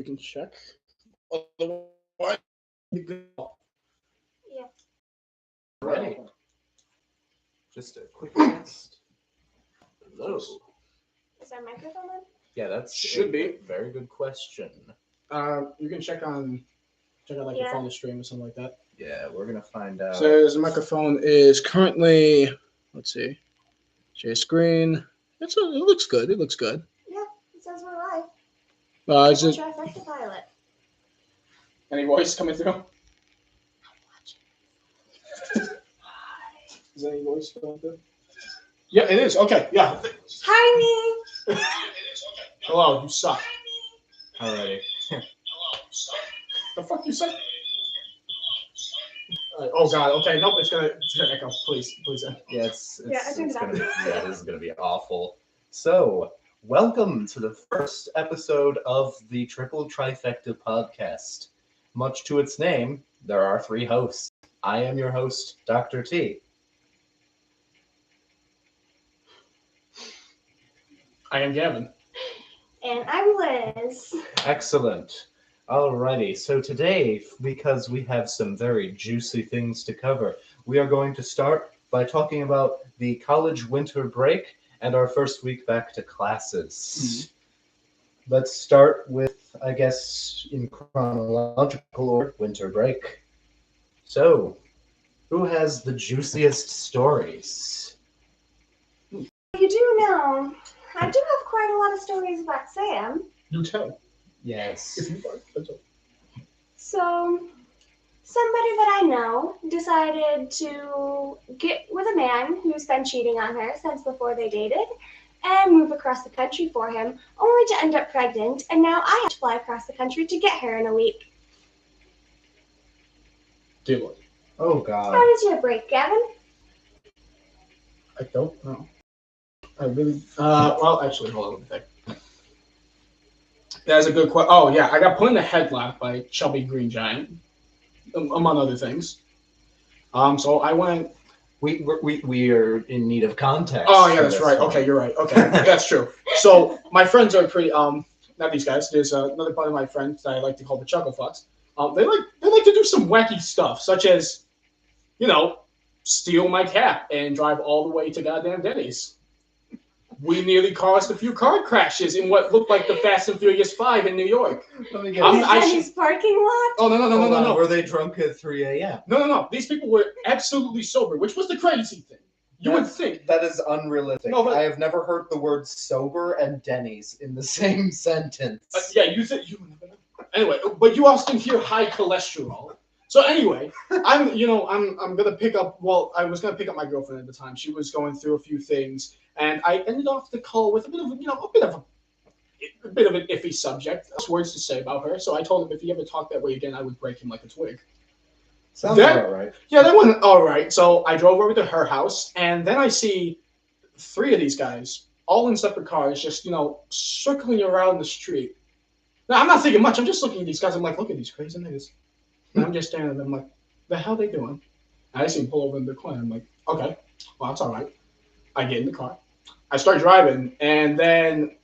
We can check. Otherwise, you go. Yeah. Ready. Just a quick test. Hello. Is our microphone on? Yeah, that's Should a be. very good question. You can check on like your Yeah. phone to stream or something like that. Yeah, we're gonna find out. Says the microphone is currently. Let's see. Share screen. It looks good. It looks good. Yeah, it says we're live. Is We're it Trifecta pilot. any voice coming through? Is there any voice coming through? Yeah, it is. Okay, yeah. Hi, me. Hello, you suck. Alrighty. The fuck you say? Oh god. Okay, nope. It's gonna echo. Please. Yeah, it's Yeah, I think it's gonna be, that- yeah, this is gonna be awful. So, welcome to the first episode of the Triple Trifecta podcast. Much to its name, there are three hosts. I am your host, Dr.T. I am Gavin. And I'm Liz. Excellent. Alrighty, so today, because we have some very juicy things to cover, we are going to start by talking about the college winter break and our first week back to classes. Let's start with, I guess, in chronological order, winter break. So, who has the juiciest stories? You do know, I do have quite a lot of stories about Sam. You tell. Yes. If you like. That's all. So, somebody that I know decided to get with a man who's been cheating on her since before they dated and move across the country for him, only to end up pregnant, and now I have to fly across the country to get her in a week. Deal with it. Oh, How God. was your break, Gavin? I don't know. I really. Well, actually, hold on. Let me think. That's a good question. Oh yeah, I got put in a headlock by Chubby Green Giant, among other things. So I went. We are in need of context. Oh yeah, for that's this right. one. Okay, you're right. Okay, that's true. So my friends are pretty. Not these guys. There's another part of my friends that I like to call the Chuckle Fucks. They like to do some wacky stuff, such as, steal my cap and drive all the way to goddamn Denny's. We nearly caused a few car crashes in what looked like the Fast and Furious 5 in New York. Let me get I'm- it. I Denny's parking lot? Oh no. Were they drunk at 3 a.m.? No. These people were absolutely sober, which was the crazy thing. You would think. That is unrealistic. No, but- I have never heard the word sober and Denny's in the same sentence. Yeah, you think you. Anyway, but you also can hear high cholesterol. So anyway, I'm gonna pick up. Well, I was gonna pick up my girlfriend at the time. She was going through a few things, and I ended off the call with a bit of an iffy subject. Words to say about her. So I told him if he ever talked that way again, I would break him like a twig. Sounds that- about right. Yeah, that went all right. So I drove over to her house, and then I see three of these guys, all in separate cars, just circling around the street. Now I'm not thinking much. I'm just looking at these guys. I'm like, look at these crazy niggas. And I'm just staring at them like, the hell they doing? And I see them pull over in the corner. I'm like, okay, well that's all right. I get in the car. I start driving, and then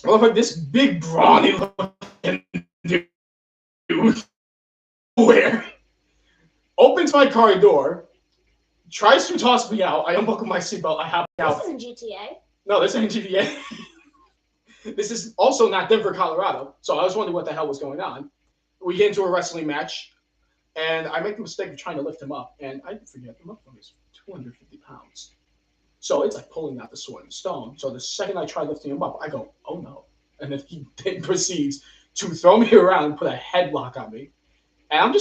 I look like this big brawny looking dude. Where? Opens my car door, tries to toss me out. I unbuckle my seatbelt. I hop out. This isn't GTA. No, this ain't GTA. This is also not Denver, Colorado. So I was wondering what the hell was going on. We get into a wrestling match, and I make the mistake of trying to lift him up, and I forget the motherfucker is 250 pounds. So it's like pulling out the sword and stone. So the second I try lifting him up, I go, oh no. And then he then proceeds to throw me around and put a headlock on me. And I'm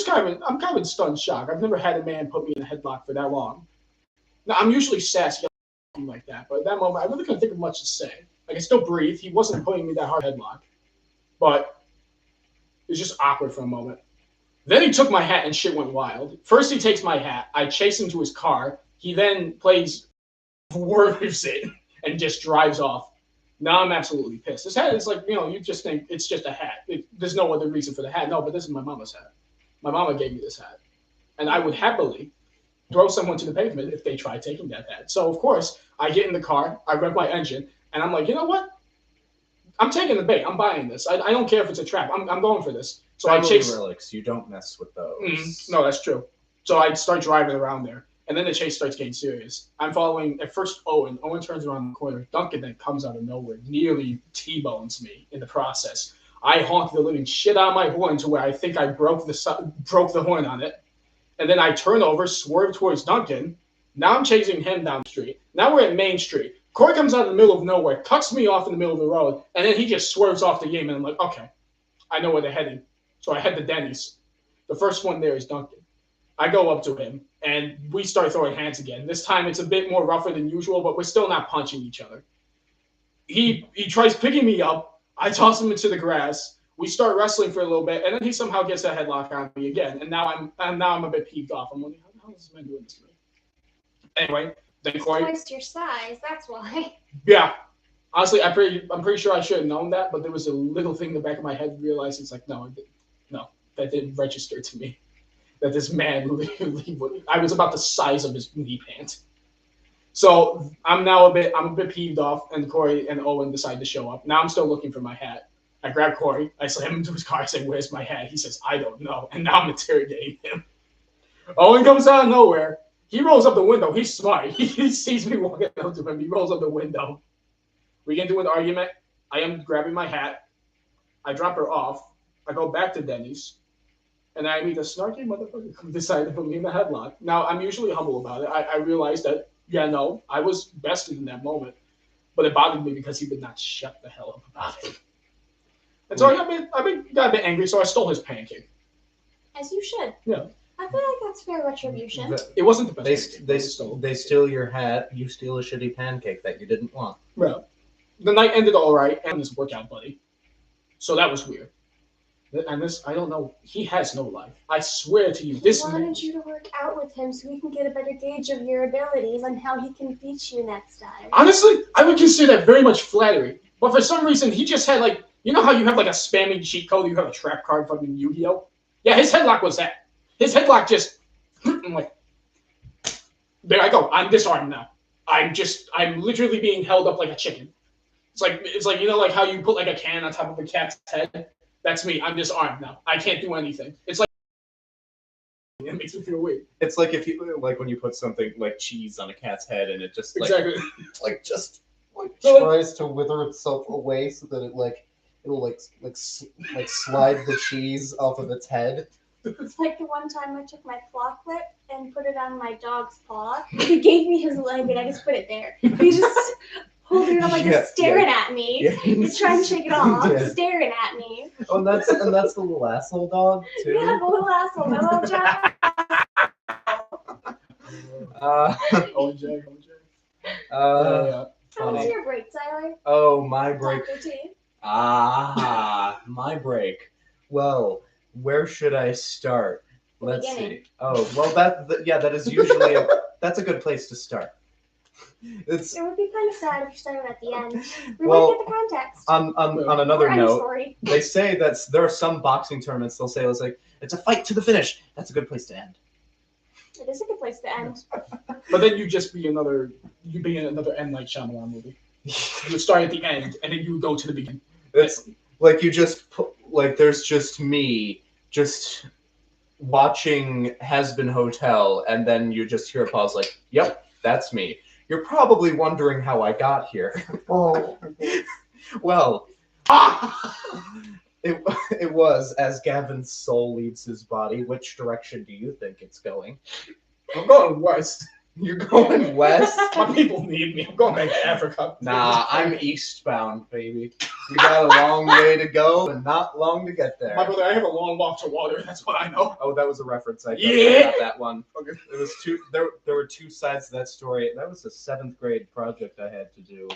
kind of in stunned shock. I've never had a man put me in a headlock for that long. Now, I'm usually sassy like that, but at that moment, I really couldn't think of much to say. I can still breathe. He wasn't putting me that hard headlock, but it was just awkward for a moment. Then he took my hat and shit went wild. First, he takes my hat. I chase him to his car. He then plays words it and just drives off. Now I'm absolutely pissed. This hat is like, you just think it's just a hat. There's no other reason for the hat. No, but this is my mama's hat. My mama gave me this hat. And I would happily throw someone to the pavement if they tried taking that hat. So, of course, I get in the car, I rev my engine, and I'm like, you know what? I'm taking the bait. I'm buying this. I don't care if it's a trap. I'm going for this. So Family I chase relics. You don't mess with those. No, that's true. So I start driving around there, and then the chase starts getting serious. I'm following at first Owen. Owen turns around the corner. Duncan then comes out of nowhere, nearly T-bones me in the process. I honk the living shit out of my horn to where I think I broke the horn on it, and then I turn over, swerve towards Duncan. Now I'm chasing him down the street. Now we're at Main Street. Corey comes out of the middle of nowhere, cuts me off in the middle of the road, and then he just swerves off the game, and I'm like, okay, I know where they're heading. So I head to Denny's. The first one there is Duncan. I go up to him, and we start throwing hands again. This time it's a bit more rougher than usual, but we're still not punching each other. He tries picking me up. I toss him into the grass. We start wrestling for a little bit, and then he somehow gets a headlock on me again. And now I'm a bit peeved off. I'm wondering, how the hell is this man doing this to me? Anyway, then Corey. Twice your size. That's why. Yeah. Honestly, I'm pretty sure I should have known that, but there was a little thing in the back of my head realized it's like, no, that didn't register to me. That this man literally, I was about the size of his knee pant. So I'm a bit peeved off, and Corey and Owen decide to show up. Now I'm still looking for my hat. I grab Corey, I slam him into his car, I say, "Where's my hat?" He says, "I don't know." And now I'm interrogating him. Owen comes out of nowhere. He rolls up the window. He's smart. He sees me walking up to him. He rolls up the window. We get into an argument. I am grabbing my hat. I drop her off. I go back to Denny's. And I meet a snarky motherfucker who decided to put me in the headlock. Now, I'm usually humble about it. I realized that, I was bested in that moment. But it bothered me because he would not shut the hell up about it. And so I got a bit angry, so I stole his pancake. As you should. Yeah. I feel like that's fair retribution. It wasn't the best. They steal your hat. You steal a shitty pancake that you didn't want. Well, the night ended all right, and his workout buddy. So that was weird. And this, I don't know. He has no life. I swear to you, this He man. wanted you to work out with him so he can get a better gauge of your abilities and how he can beat you next time. Honestly, I would consider that very much flattery. But for some reason, he just had like, you know how you have like a spamming cheat code? You have a trap card from Yu-Gi-Oh. Yeah, his headlock was that. His headlock just, I'm like, there I go. I'm disarmed now. I'm literally being held up like a chicken. It's like like how you put like a can on top of a cat's head. That's me. I'm disarmed now. I can't do anything. It's like it makes me feel weird. It's like if you when you put something like cheese on a cat's head and it just Exactly. tries to wither itself away so that it'll slide the cheese off of its head. It's like the one time I took my claw clip and put it on my dog's paw. He gave me his leg and I just put it there. He's just holding it up just staring at me. Yeah. He's trying to shake it off, Yeah. staring at me. Oh, and that's the little asshole dog too. Yeah, the little asshole. I love Jack. OJ. How was funny. your break, Tyler? Oh, my break. Dr.T. My break. Well, where should I start? Let's Beginning. see. Oh, well, that is usually that's a good place to start. It would be kind of sad if you started at the end. We Well, wouldn't get the context. On another Or any note, story. they say that there are some boxing tournaments. They'll say it's a fight to the finish. That's a good place to end. It is a good place to end. But then you be in another M. Night Shyamalan movie. You would start at the end, and then you would go to the beginning. It's like you just put, there's just me just watching Has Been Hotel, and then you just hear a pause like, "Yep, that's me." You're probably wondering how I got here. Oh. Well, it was as Gavin's soul leaves his body. Which direction do you think it's going? I'm going west. You're going west? My people need me. I'm going back to Africa. Nah, I'm eastbound, baby. You got a long way to go and not long to get there. My brother, I have a long walk to water. That's what I know. Oh, that was a reference. I Yeah. got that one. Okay. It was there were two sides to that story. That was a 7th grade project I had to do.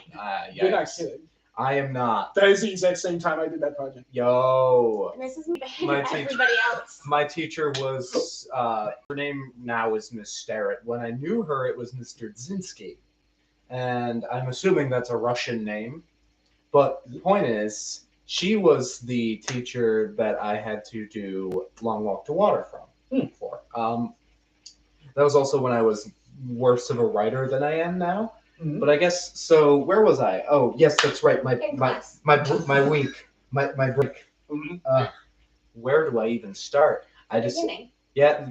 You're not Yikes. kidding. I am not. That is the exact same time I did that project. Yo. And this is me My and teacher- everybody else. My teacher was, her name now is Miss Starrett. When I knew her, it was Mr. Dzinski. And I'm assuming that's a Russian name. But the point is, she was the teacher that I had to do Long Walk to Water for. That was also when I was worse of a writer than I am now. Mhm. But I guess so. Where was I? Oh, yes, that's right. In class. My week, my break. Mhm. Where do I even start? I just Beginning. yeah,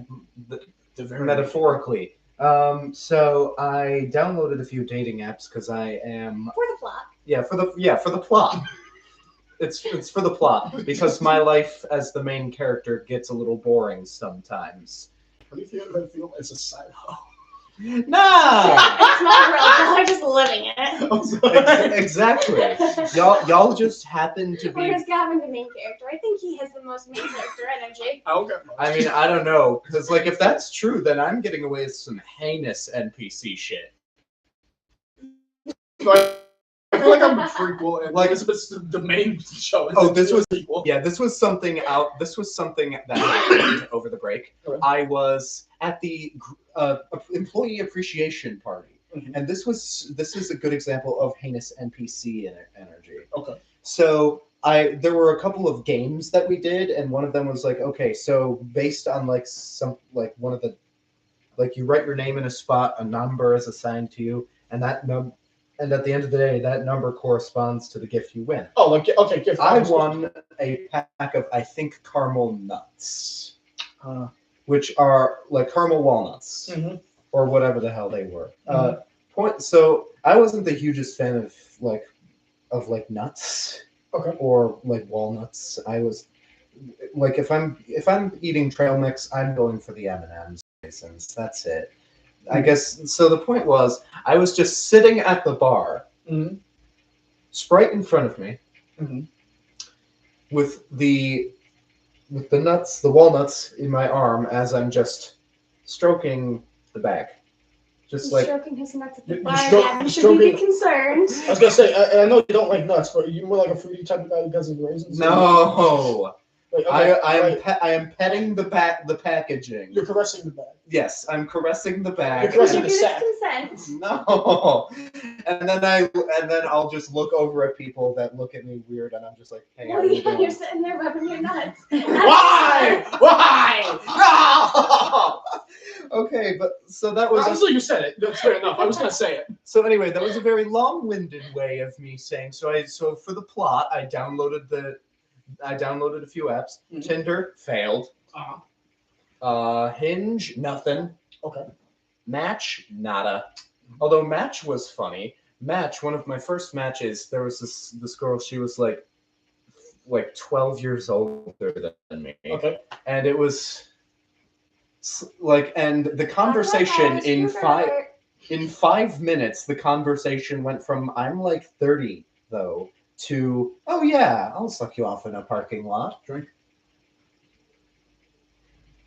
The very metaphorically. So I downloaded a few dating apps because I am For the plot. for the plot. It's for the plot because my life as the main character gets a little boring sometimes. What if you feel it's a side hoe? Nah. It's not real. They're just living it. I'm sorry. Exactly. Y'all just happen to be. Where's Gavin the main character? I think he has the most main character energy. I don't get much. I mean, I don't know, because like if that's true, then I'm getting away with some heinous NPC shit. I feel like I'm a prequel, and like it's the main show. Oh, this was prequel. yeah. This was something out. This was something that happened over the break. Okay. I was at the employee appreciation party, Mhm. and this is a good example of heinous NPC energy. Okay. So there were a couple of games that we did, and one of them was like, okay, so based on like one of the like you write your name in a spot, a number is assigned to you, and and at the end of the day, that number corresponds to the gift you win. Oh, like okay, gift. I won a pack of I think caramel nuts, which are like caramel walnuts Mhm. or whatever the hell they were. Mhm. So I wasn't the hugest fan of like nuts. Okay. Or like walnuts. I was like if I'm eating trail mix, I'm going for the M&Ms raisins. That's it. I guess so. The point was, I was just sitting at the bar, Mm-hmm. Sprite in front of me, Mm-hmm. with the nuts, the walnuts in my arm as I'm just stroking the bag, just He's like stroking his nuts at the You bar. stroke- Gavin you should be stroking- concerned. I was gonna say, I know you don't like nuts, but you're more like a fruity type of guy because of the raisins. no. Like, okay, I am petting the packaging. You're caressing the bag. Yes, I'm caressing the bag. You're caressing Give the his sack. consent. No, and then I'll just look over at people that look at me weird, and I'm just like, hey, how Well, are you yeah, doing? you're sitting there rubbing your nuts. Why? No. Okay, but so that was Honestly, you said it. That's fair enough. I was gonna say it. so anyway. That was a very long-winded way of me saying. So for the plot, I downloaded a few apps. Mhm. Tinder failed. Hinge nothing. Okay. Match nada. Although Match was funny. Match, one of my first matches, there was this girl. She was like 12 years older than me. Okay. And it was like, and the conversation in 5 minutes, the conversation went from I'm like 30 though to oh yeah, I'll suck you off in a parking lot. Drink.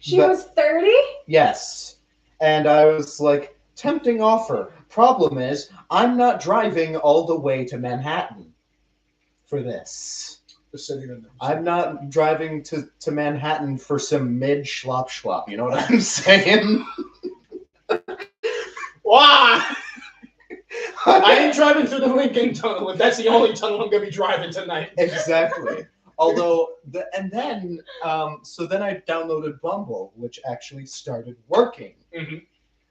She was 30? Yes. And I was like, tempting offer. Problem is, I'm not driving all the way to Manhattan for this. Just sitting in there. I'm not driving to Manhattan for some mid schlop. You know what I'm saying? Why? I ain't driving through the Lincoln Tunnel. If that's the only tunnel I'm gonna be driving tonight. Exactly. Although, so then I downloaded Bumble, which actually started working. Mm-hmm.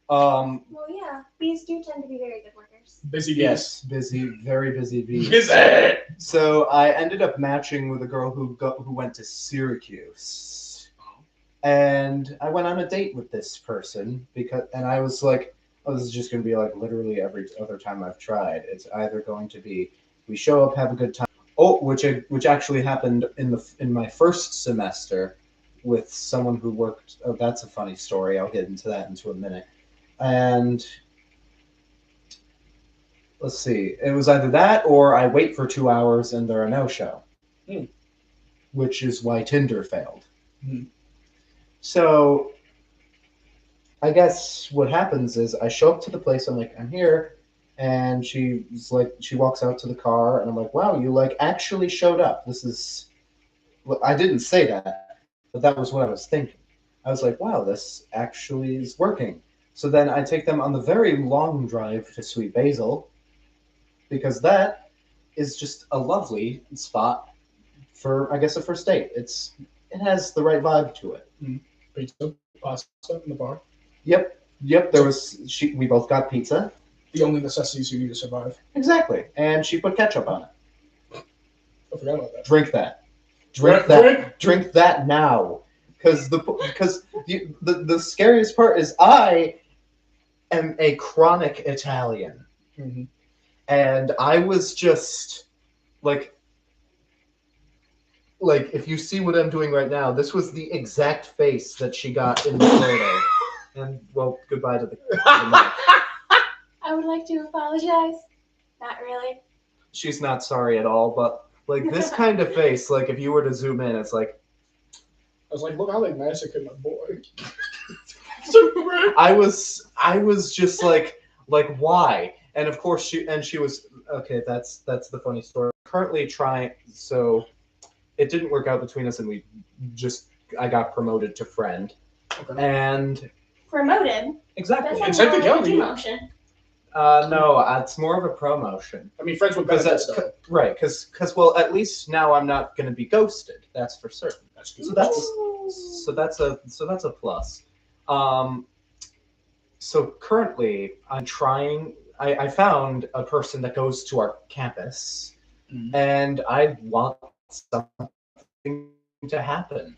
Well, yeah. Bees do tend to be very good workers. Busy. Yes, busy, very busy bees. Busy. So I ended up matching with a girl who went to Syracuse, and I went on a date with this person and I was like, oh, this is just going to be like literally every other time I've tried. It's either going to be we show up, have a good time. Oh, which actually happened in my first semester with someone who worked. Oh, that's a funny story. I'll get into that into a minute. And let's see, it was either that or I wait for 2 hours and they're a no-show, which is why Tinder failed. So I guess what happens is I show up to the place, I'm like, I'm here, and she walks out to the car, and I'm like, wow, you like actually showed up. I didn't say that, but that was what I was thinking. I was like, wow, this actually is working. So then I take them on the very long drive to Sweet Basil, because that is just a lovely spot for, I guess, a first date. It has the right vibe to it. Pizza, pasta in the bar. Yep. We both got pizza. The only necessities you need to survive. Exactly. And she put ketchup on it. I forgot about that. Drink that. Drink that now. Because the scariest part is I am a chronic Italian. Mm-hmm. And I was just like if you see what I'm doing right now, this was the exact face that she got in the photo. And well, goodbye to the mic. I would like to apologize. Not really. She's not sorry at all, but like this kind of face, like if you were to zoom in, it's like I was like, look how they massacred my boy. I was just like why? And of course she was okay. That's the funny story. Currently trying, so it didn't work out between us, and I got promoted to friend. Okay. And promoted. Exactly. That's It's like a technicality. demotion. No, it's more of a promotion. I mean, friends with Because benefits, that's though. right. Because well, at least now I'm not going to be ghosted. That's for certain. That's good. So that's a plus. So currently I'm trying. I found a person that goes to our campus, and I want something to happen.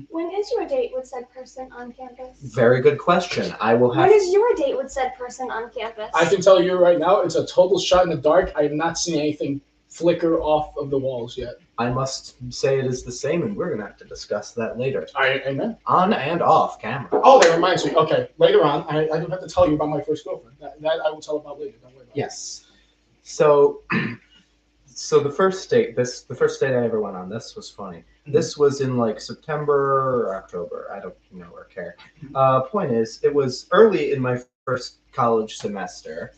When is your date with said person on campus? Very good question. I will have. When is your date with said person on campus? I can tell you right now, it's a total shot in the dark. I have not seen anything flicker off of the walls yet. I must say it is the same, and we're gonna have to discuss that later. Amen. On and off camera. Oh, that reminds me. Okay, later on, I don't have to tell you about my first girlfriend. That I will tell about later. Don't worry about it. Yes. So, the first date I ever went on, this was funny. Mm-hmm. This was in like September or October. I don't know or care. Point is, it was early in my first college semester,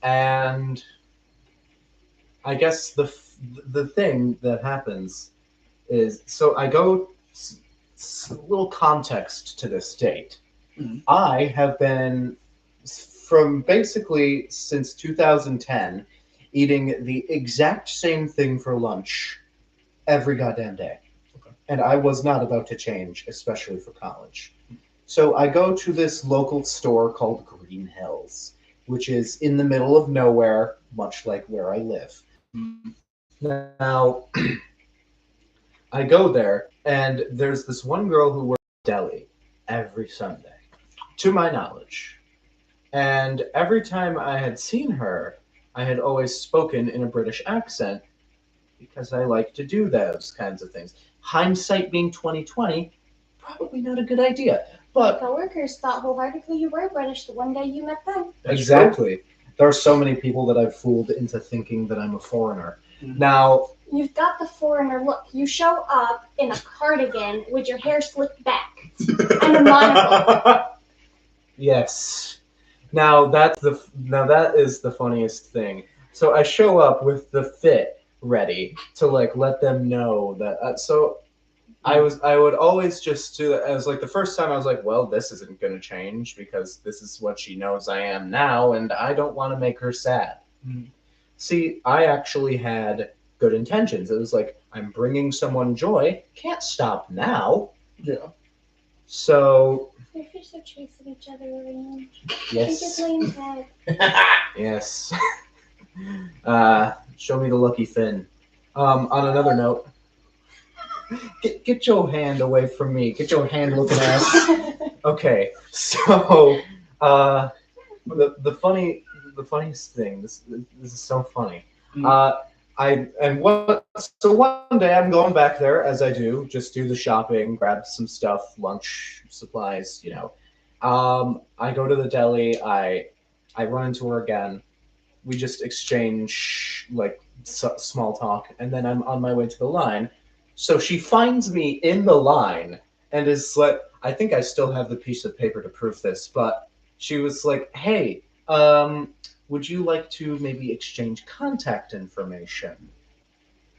and I guess the thing that happens is, so I go. Little context to this date. I have been from basically since 2010 eating the exact same thing for lunch every goddamn day. Okay. And I was not about to change, especially for college. So I go to this local store called Green Hills, which is in the middle of nowhere, much like where I live. Now, I go there, and there's this one girl who works at deli every Sunday, to my knowledge. And every time I had seen her, I had always spoken in a British accent because I like to do those kinds of things. Hindsight being 2020, probably not a good idea. But coworkers thought wholeheartedly you were British the one day you met them. Exactly. There are so many people that I've fooled into thinking that I'm a foreigner. Now, you've got the foreigner look. You show up in a cardigan with your hair slicked back and a monocle. Yes. Now that is the funniest thing. So I show up with the fit ready to like let them know that. So I would always just do that. As like the first time I was like, well, this isn't going to change because this is what she knows I am now, and I don't want to make her sad. See, I actually had good intentions. It was like, I'm bringing someone joy. Can't stop now. Yeah. So. Your fish are chasing each other around. Yes. Head. Yes. Show me the lucky fin. On another note, get your hand away from me. Get your hand looking ass. Okay. So, the funniest thing. This is so funny. So one day I'm going back there, as I do, just do the shopping, grab some stuff, lunch supplies, you know. I go to the deli, I run into her again. We just exchange like small talk, and then I'm on my way to the line. So she finds me in the line and is like, I think I still have the piece of paper to prove this, but she was like, hey, would you like to maybe exchange contact information?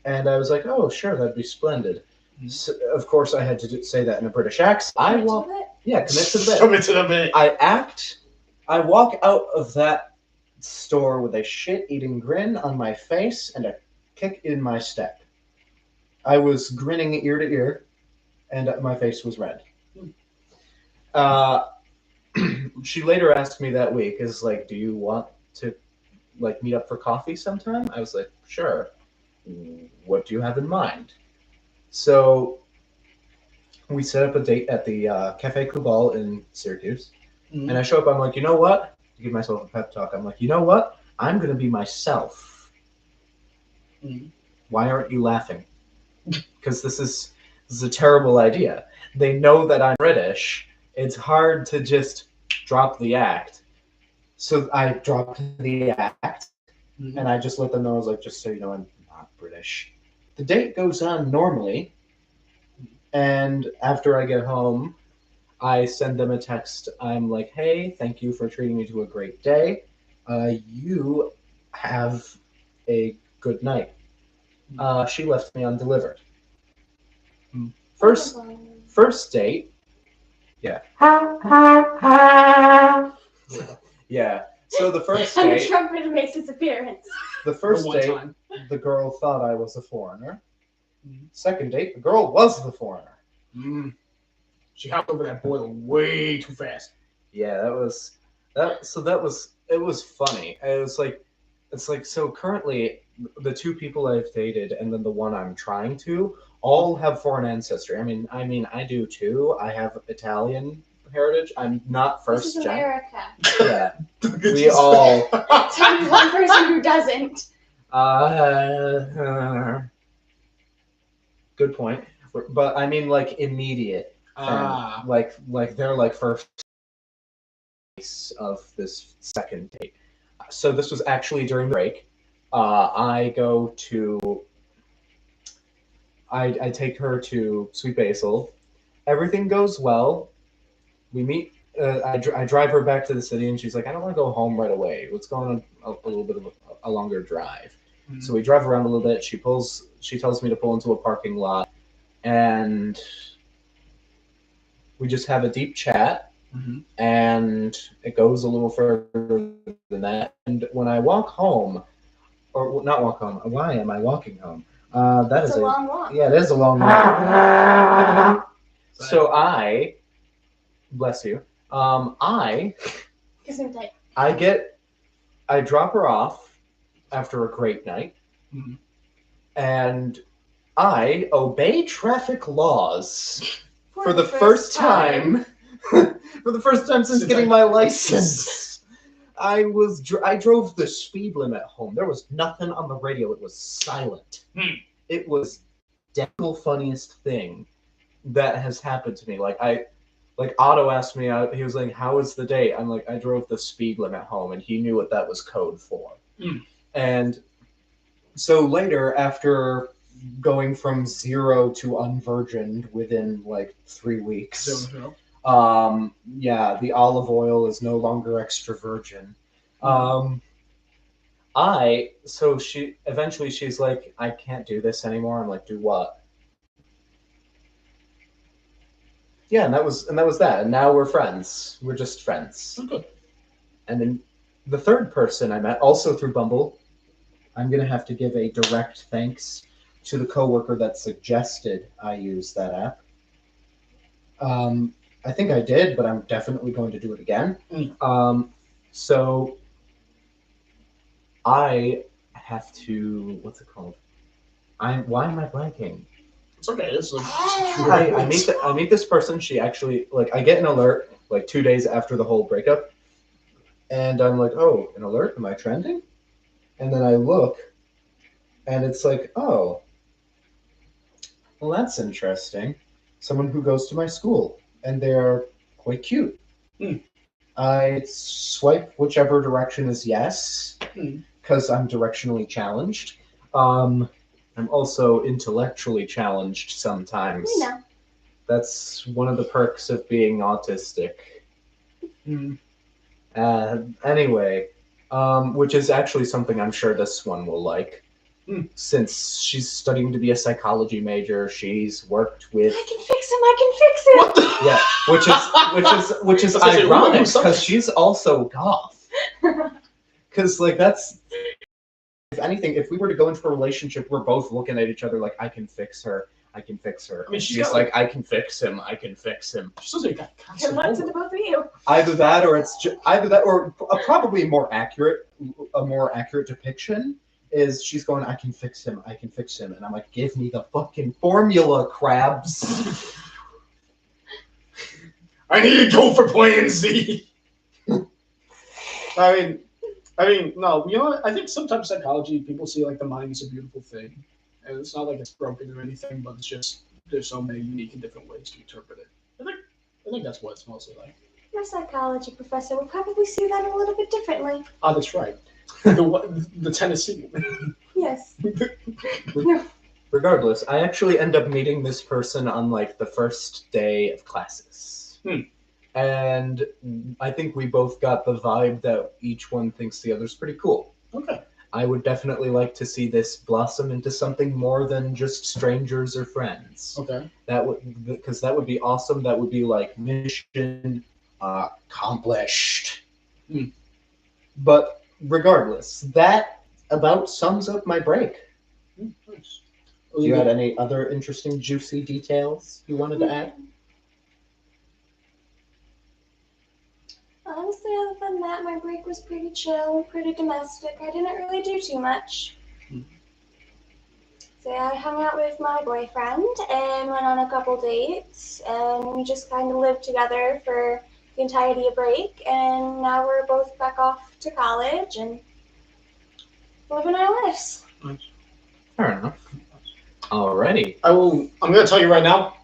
And I was like, oh, sure, that'd be splendid. So, of course, I had to say that in a British accent. Commit to the bit. Commit to the bit. I walk out of that store with a shit-eating grin on my face and a kick in my step. I was grinning ear to ear, and my face was red. She later asked me that week, is like, do you want to like meet up for coffee sometime? I was like, sure. What do you have in mind? So we set up a date at the Cafe Cubal in Syracuse. Mhm. And I show up, I'm like, you know what? To give myself a pep talk, I'm like, you know what? I'm going to be myself. Mhm. Why aren't you laughing? Because this is a terrible idea. They know that I'm British. It's hard to just drop the act. So I dropped the act, Mhm. and I just let them know, I was like, just so you know, I'm not British. The date goes on normally, and after I get home, I send them a text. I'm like, hey, thank you for treating me to a great day. You have a good night. She left me undelivered. First, first date. Yeah. Yeah. So the first And the date, trumpet makes its appearance. the first one date, time. the girl thought I was a foreigner. Mhm. Second date, the girl was the foreigner. Mm. She hopped over that boiler way too fast. Yeah, that was that. So that was it. Was funny. It was like it's like so. Currently, the two people I've dated and then the one I'm trying to all have foreign ancestry. I mean, I do too. I have Italian heritage. I'm not This is first gen. America. Yeah, we all. Tell me one person who doesn't. Good point. But I mean, like immediate. Ah. Like they're like first of this second date. So this was actually during the break. I go to I take her to Sweet Basil. Everything goes well. We meet. I drive her back to the city, and she's like, "I don't want to go home right away. Let's go on a little bit of a longer drive." Mhm. So we drive around a little bit. She pulls. She tells me to pull into a parking lot, and we just have a deep chat. Mhm. And it goes a little further than that. And when I walk home, or not walk home, why am I walking home? That It's is a long walk. yeah, it is a long walk. So bless you. I Gesundheit. I drop her off after a great night, Mhm. and I obey traffic laws for the first time. For the first time since getting my license. I drove the speed limit home. There was nothing on the radio. It was silent. It was the funniest thing that has happened to me. Like Otto asked me out. He was like, "How was the date?" I'm like, "I drove the speed limit home," and he knew what that was code for. And so later, after going from 0 to unvirgined within like 3 weeks. Yeah, the olive oil is no longer extra virgin. So she's like, I can't do this anymore. I'm like, do what? Yeah, and that was that. And now we're friends. We're just friends. Okay. And then the third person I met, also through Bumble, I'm gonna have to give a direct thanks to the coworker that suggested I use that app. I think I did, but I'm definitely going to do it again. So I have to. What's it called? Why am I blanking? It's okay. It's like, I meet this person. She actually like I get an alert like 2 days after the whole breakup, and I'm like, oh, an alert? Am I trending? And then I look, and it's like, oh, well, that's interesting. Someone who goes to my school, and they're quite cute. I swipe whichever direction is yes, because I'm directionally challenged. I'm also intellectually challenged sometimes. We know. That's one of the perks of being autistic. Anyway, which is actually something I'm sure this one will like. Since she's studying to be a psychology major, she's worked with. I can fix him. I can fix him. What the? Yeah, which is ironic because she's also goth. Because like that's. If anything, if we were to go into a relationship, we're both looking at each other like I can fix her. I can fix her. I mean, She's like, I can fix him. I can fix him. She says got Good constant luck to homework. the both of you. Either that, or probably a more accurate depiction is she's going, I can fix him. I can fix him, and I'm like, give me the fucking formula, crabs. I need to go for Plan Z. I mean, no. You know what? I think sometimes psychology, people see like the mind is a beautiful thing, and it's not like it's broken or anything, but it's just there's so many unique and different ways to interpret it. I think that's what it's mostly like. Your psychology professor would probably see that a little bit differently. Oh, that's right. The Tennessee. Yes. Regardless, I actually end up meeting this person on like the first day of classes. And I think we both got the vibe that each one thinks the other's pretty cool. Okay. I would definitely like to see this blossom into something more than just strangers or friends. Okay. Because that would be awesome. That would be like mission accomplished. But regardless, that about sums up my break. Nice. Do you have any other interesting, juicy details you wanted to add? Honestly, other than that, my break was pretty chill, pretty domestic. I didn't really do too much. So I hung out with my boyfriend and went on a couple dates, and we just kind of lived together for the entirety of break. And now we're both back off to college and living our lives. Fair enough. Alrighty. I'm going to tell you right now.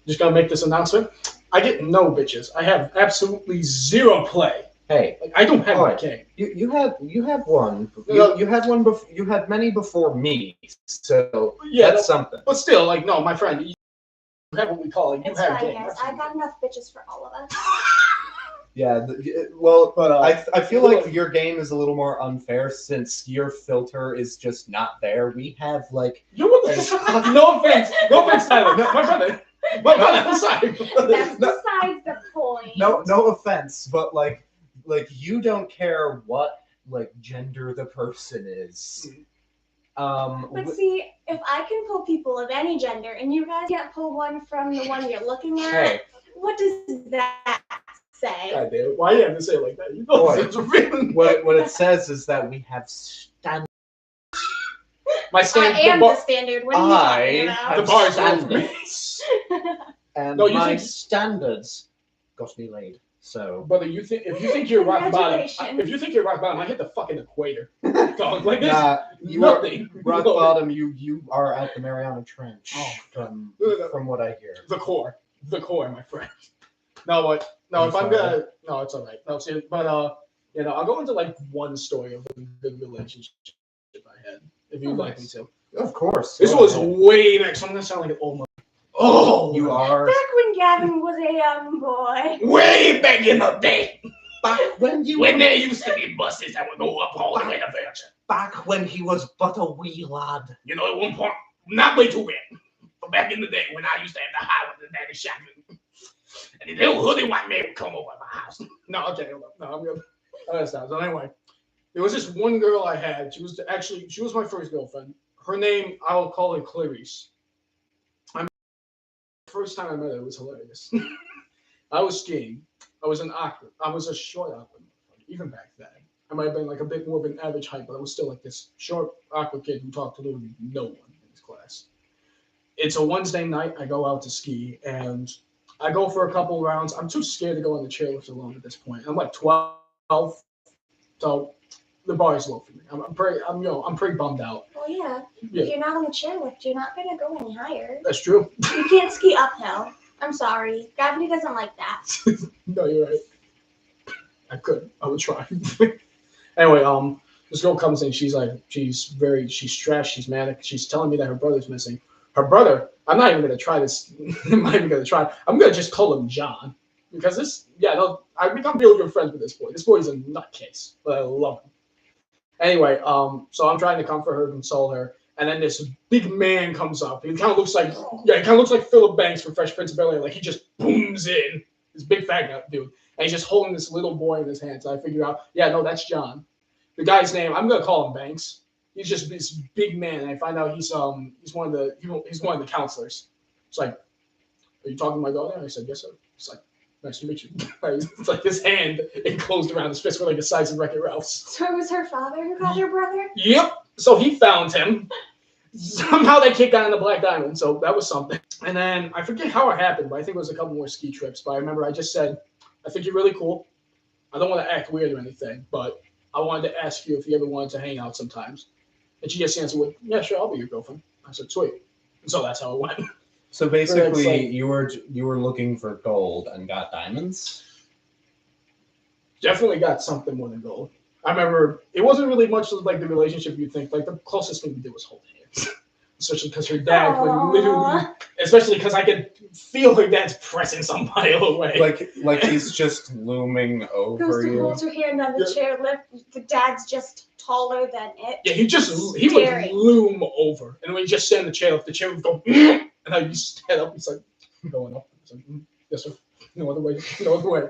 Just going to make this announcement. I get no bitches. I have absolutely zero play. Hey, like, I don't have a game. You have one. You had one. You had many before me. So yeah, that's something. But still, like, no, my friend, you have what we call it. You it's have fine, game. guys. I got enough bitches for all of us. Yeah. But I feel like your game is a little more unfair since your filter is just not there. We have like. No offense, Tyler. No, my brother. I'm sorry. That's besides the point. No offense, but like you don't care what like gender the person is. But see, if I can pull people of any gender and you guys can't pull one from the one you're looking at, hey, what does that say? God damn it. Why do you have to say it like that? You know what it says is that we have standards. My standard. I am the standard. What are you talking about? The bar is standards. And no, my standards got me laid. So, brother, if you think you're rock bottom, I hit the fucking equator. Dog, like this, nothing. Rock bottom. You are at the Mariana Trench. From what I hear. The core, my friend. If I'm gonna, no, it's all right. No, see, but I'll go into like one story of a good relationship I had, if you'd like me to. Of course. This was way back, so I'm gonna sound like an old man. Oh, you are. Back when Gavin was a young boy. Way back in the day. Back when there used to be buses that would go up all the way to Virgin. Back when he was but a wee lad. You know, at one point, not way too big, but back in the day when I used to have the high with the daddy shotgun, and the little hoodie white man would come over my house. No, okay, hold up. No, I'm good. That's not. So anyway, there was this one girl I had. She was my first girlfriend. Her name, I'll call her Clarice. First time I met her, it was hilarious. I was skiing. I was a short awkward, even back then. I might have been like a bit more of an average height, but I was still like this short, awkward kid who talked to literally no one in his class. It's a Wednesday night. I go out to ski, and I go for a couple rounds. I'm too scared to go on the chairlift alone at this point. I'm like 12, so the bar is low for me. I'm pretty bummed out. Well, yeah. If you're not on the chairlift, you're not gonna go any higher. That's true. You can't ski uphill. I'm sorry. Gravity doesn't like that. No, you're right. I could. I would try. Anyway, this girl comes in. She's stressed. She's manic. She's telling me that her brother's missing. Her brother. I'm not even gonna try this. I'm not even gonna try. I'm gonna just call him John because I've become real good friends with this boy. This boy is a nutcase, but I love him. Anyway, so I'm trying to comfort her, console her, and then this big man comes up. He kind of looks like Philip Banks from Fresh Prince of Bel-Air. Like he just booms in. This big fat dude, and he's just holding this little boy in his hands. So I figure out, that's John. The guy's name, I'm gonna call him Banks. he's just this big man. And I find out he's one of the counselors. It's like, are you talking to my daughter? I said, yes, sir. It's like, nice to meet you. It's like his hand enclosed around his fist with like the size of Wreck-It Ralph's. So it was her father who called her brother? Yep. So he found him. Somehow that kid got in the Black Diamond, so that was something. And then I forget how it happened, but I think it was a couple more ski trips. But I remember I just said, I think you're really cool. I don't want to act weird or anything, but I wanted to ask you if you ever wanted to hang out sometimes. And she just answered with, yeah, sure, I'll be your girlfriend. I said, sweet. And so that's how it went. So basically, like, you were looking for gold and got diamonds? Definitely got something more than gold. I remember it wasn't really much like the relationship you'd think. Like the closest thing we did was hold hands. Especially because her dad would literally, especially because I could feel her dad's presence a mile away. Like he's just looming over Goes to you. hold her hand on the chairlift. The dad's just taller than it. Yeah, he would loom over. And when you just stand in the chair, the chair would go, and I just stand up. He's like, I'm going up. I was like, yes, sir. No other way. No other way.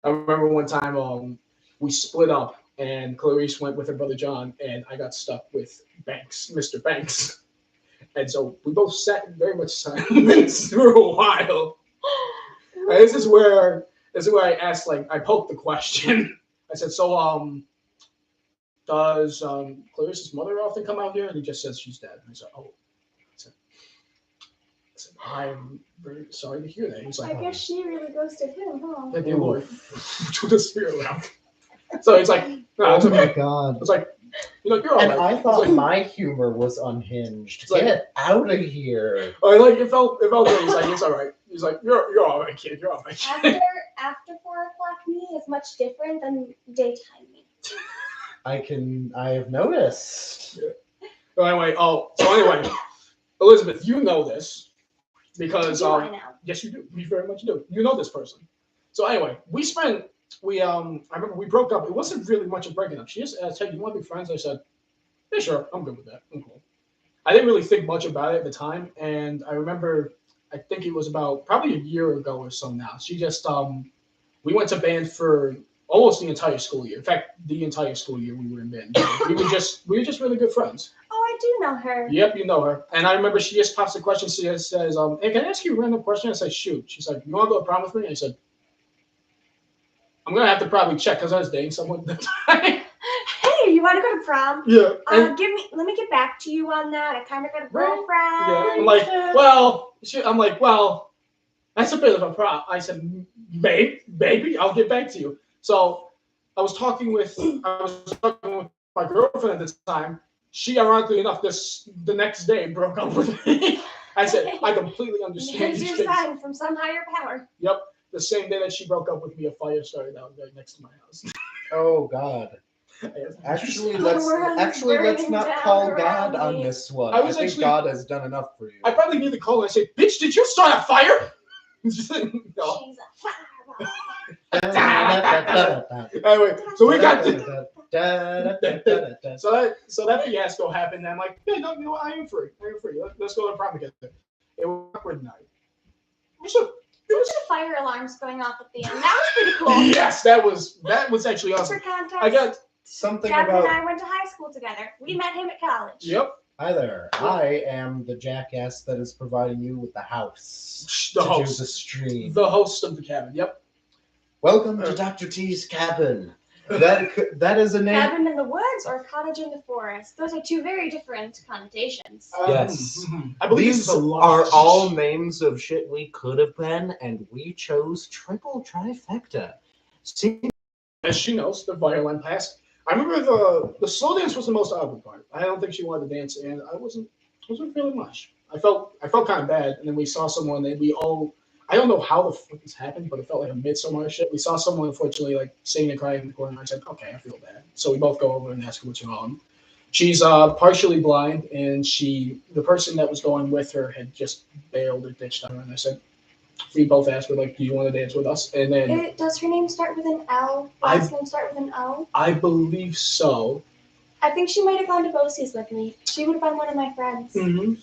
I remember one time we split up. And Clarice went with her brother John, and I got stuck with Banks, Mr. Banks. And so we both sat in very much silence for a while. And this is where I asked, like, I poked the question. I said, so does Clarice's mother often come out here? And he just says she's dead. And I said, oh. I said, I'm very sorry to hear that. He's like, I guess she really ghosted him, huh? dear Lord, to the spirit realm. So it's like, no, it's Oh my okay. god. It's like, you're all And right. I thought It's like, my humor was unhinged. It's like- Get out of here. like it felt good. He's like, it's all right. He's like, you're all right, kid. You're all right. After 4 o'clock me is much different than daytime me. I have noticed. So anyway, Elizabeth, you know this because Do I know? yes, you do. You very much do. You know this person. So anyway, I remember we broke up. It wasn't really much of breaking up. She just asked, hey, you want to be friends? I said, yeah, sure. I'm good with that. I'm cool. I didn't really think much about it at the time. And I remember, I think it was about probably a year ago or so now. She just, we went to band for almost the entire school year. In fact, the entire school year we were in band. We were just really good friends. Oh, I do know her. Yep, you know her. And I remember she just pops the question. She just says, hey, can I ask you a random question? I said, shoot. She's like, you want to go to prom with me? I said, I'm going to have to probably check because I was dating someone at the time. Hey, you want to go to prom? Yeah. Let me get back to you on that. I kind of got a Right. girlfriend. Yeah. I'm like, well, that's a bit of a problem. I said, baby, I'll get back to you. So I was talking with my girlfriend at the time. She, ironically enough, the next day broke up with me. I said, I completely understand. Here's your sign from some higher power. Yep. The same day that she broke up with me, a fire started out right next to my house. Oh god. Actually, let's burning not down call around God on me. this one. I I was think actually- God has done enough for you. I probably need to call her and say, bitch, did you start a fire? No. She's a fireball. Anyway, so we got to, Da-da-da-da-da-da. so that fiasco happened. And I'm like, hey, no, you know what? I am free. Let's go to the prom together. It was an awkward night. There was fire alarms going off at the end. That was pretty cool. Yes, that was actually awesome. For context, I got Something Gavin and about. I went to high school together. We met him at college. yep. Hi there. I am the jackass that is providing you with the house The to do host. the stream. The host of the cabin. Yep. Welcome to Dr. T's cabin. That is a name. Cabin in the woods or cottage in the forest. Those are two very different connotations. Yes. I believe this These is a are lodge. all names of shit we could have been, and we chose triple trifecta. See, As she knows, the violin passed. I remember the slow dance was the most awkward part. I don't think she wanted to dance, and I wasn't feeling much. I felt kind of bad, and then we saw someone that we all. I don't know how the fuck this happened, but it felt like a Midsommar shit. We saw someone, unfortunately, like singing and crying in the corner. I said, okay, I feel bad. So we both go over and ask her what's wrong. She's partially blind, and the person that was going with her had just bailed or ditched on her. And I said, we both asked her, like, do you want to dance with us? And then Does her name start with an L? Last name start with an O? I believe so. I think she might have gone to BOCES with me. She would have been one of my friends. Mm-hmm.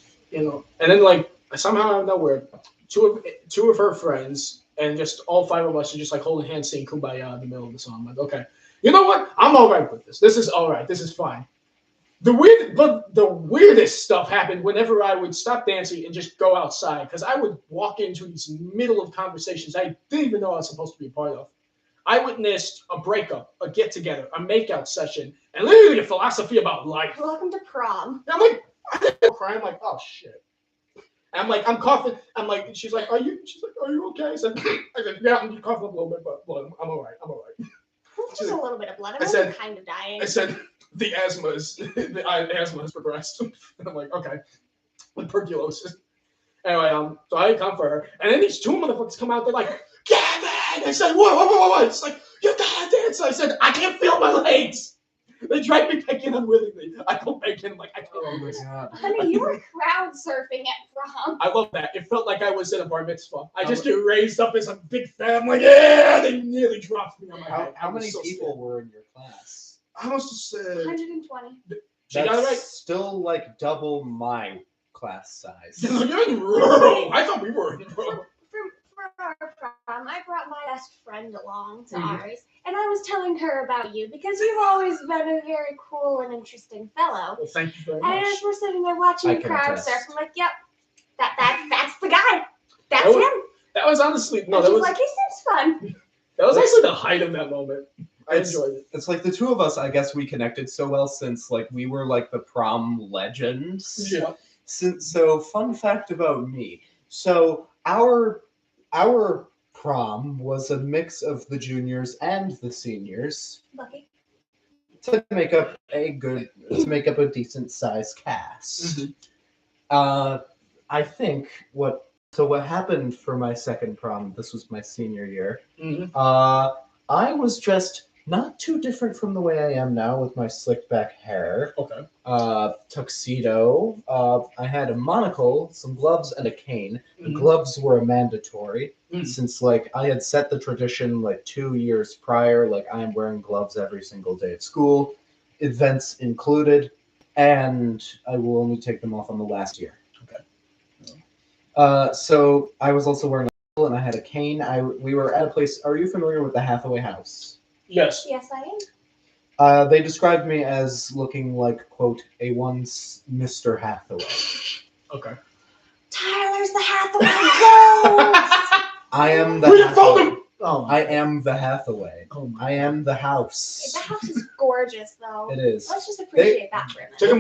And then like somehow out of nowhere, two of her friends and just all 5 of us are just like holding hands, saying "Kumbaya" in the middle of the song. I'm like, okay, you know what? I'm all right with this. This is all right. This is fine. the weirdest stuff happened whenever I would stop dancing and just go outside because I would walk into these middle of conversations I didn't even know I was supposed to be a part of. I witnessed a breakup, a get together, a makeout session, and literally a philosophy about life. Welcome to prom. And I'm like, I'm crying. I'm like, oh shit. And I'm like, I'm coughing. I'm like, she's like, are you okay? I said, yeah, I'm coughing a little bit, but I'm all right. I'm all right. Just a little bit of blood. I'm I said- only kind of dying. I said, the asthma has progressed. And I'm like, okay, tuberculosis. Anyway, so I come for her, and then these two motherfuckers come out. They're like, Gavin! I said, what? It's like, you gotta dance. I said, I can't feel my legs. They drag me back in unwillingly. I go back in. I'm like, I can't do this. Honey, you were crowd surfing at prom. I love that. It felt like I was in a bar mitzvah. I just get raised up as a big fan. I'm like, yeah, they nearly dropped me on my head. How many people were in your class? I must have said. 120. She got it right. Still like double my class size. You're in rural. I thought we were in rural. For our prom, I brought my best friend along to ours, and I was telling her about you because you've always been a very cool and interesting fellow. Well, thank you very And much. as we're sitting there watching I the can crowd attest. surf, I'm like, yep, that's the guy. That's That was- him. That was honestly no. And That she's was like, he seems fun. that was actually the height of that moment. I It's- enjoyed it. It's like the two of us, I guess we connected so well since like we were like the prom legends. Yeah. So fun fact about me. So our prom was a mix of the juniors and the seniors Lucky. to make up a decent sized cast. I think what happened for my second prom, this was my senior year, I was just not too different from the way I am now with my slicked back hair. Okay. Tuxedo. I had a monocle, some gloves, and a cane. The Mhm. gloves were mandatory Mhm. since like I had set the tradition like 2 years prior. Like I am wearing gloves every single day at school, events included, and I will only take them off on the last year. Okay. So I was also wearing a monocle and I had a cane. We were at a place. Are you familiar with the Hathaway House? Yes. Yes, I am. They described me as looking like, quote, a once Mr. Hathaway. Okay. Tyler's the Hathaway ghost. I am the We found Hathaway. him! Oh, I am the Hathaway. oh my I am the house. The house is gorgeous, though. It is. Let's just appreciate that for a minute. Take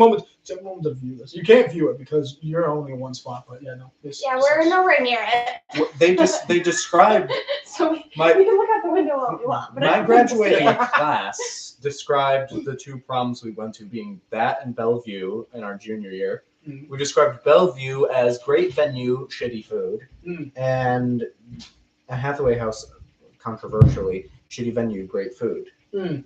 a moment to view this. You can't view it because you're only in one spot, but yeah, no. Yeah, we're nowhere near it. They described So we my can look out the window all we want. But I my don't think we'll see graduating it. class described the two proms we went to being that and Bellevue in our junior year. Mhm. We described Bellevue as great venue, shitty food, Mm. and a Hathaway House, controversially, shitty venue, great food. Mm.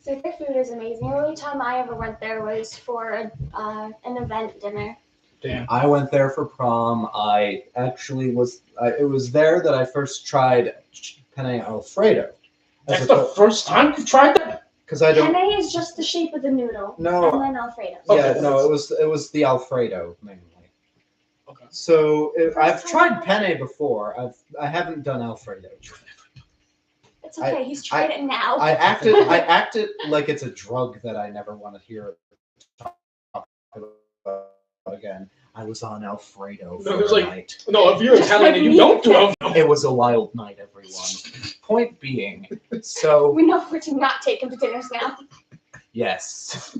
So their food is amazing. The only time I ever went there was for an event dinner. Damn. I went there for prom. I actually it was there that I first tried penne Alfredo. That's the first time you tried that? Because I don't. Penne is just the shape of the noodle. No. And then Alfredo. Yeah, Okay. no, it was the Alfredo mainly. Okay. So I've tried penne before. I haven't done Alfredo. It's okay. He's tried it now. I acted like it's a drug that I never want to hear talk about again. I was on Alfredo No, for there's the like- night. No, if you're Italian and you don't do it, It was a wild night, everyone. Point being, so We know where to not take him to dinners now. yes,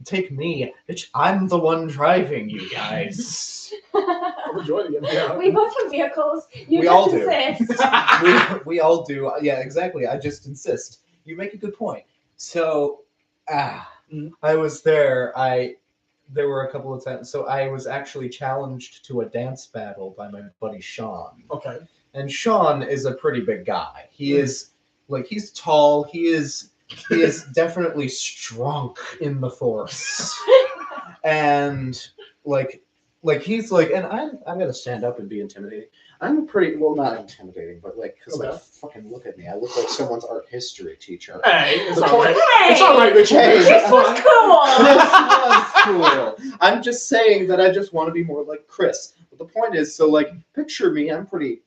take me, bitch. I'm the one driving you guys. I'm enjoying it. Yeah. We both have vehicles. You We just all do. insist. we all do. Yeah, exactly. I just insist. You make a good point. So, I was there. There were a couple of times. So I was actually challenged to a dance battle by my buddy Sean. Okay. And Sean is a pretty big guy. He is like he's tall. He is definitely strong in the force. And like he's like, and I'm gonna stand up and be intimidating. I'm pretty well, not intimidating, but like, cause like, Okay. fucking look at me. I look like someone's art history teacher. Hey, it's The all right. Hey! It's all right, Richard. Hey, It's This was fun. cool. This was cool. I'm just saying that I just want to be more like Chris. But the point is, so like, picture me. I'm pretty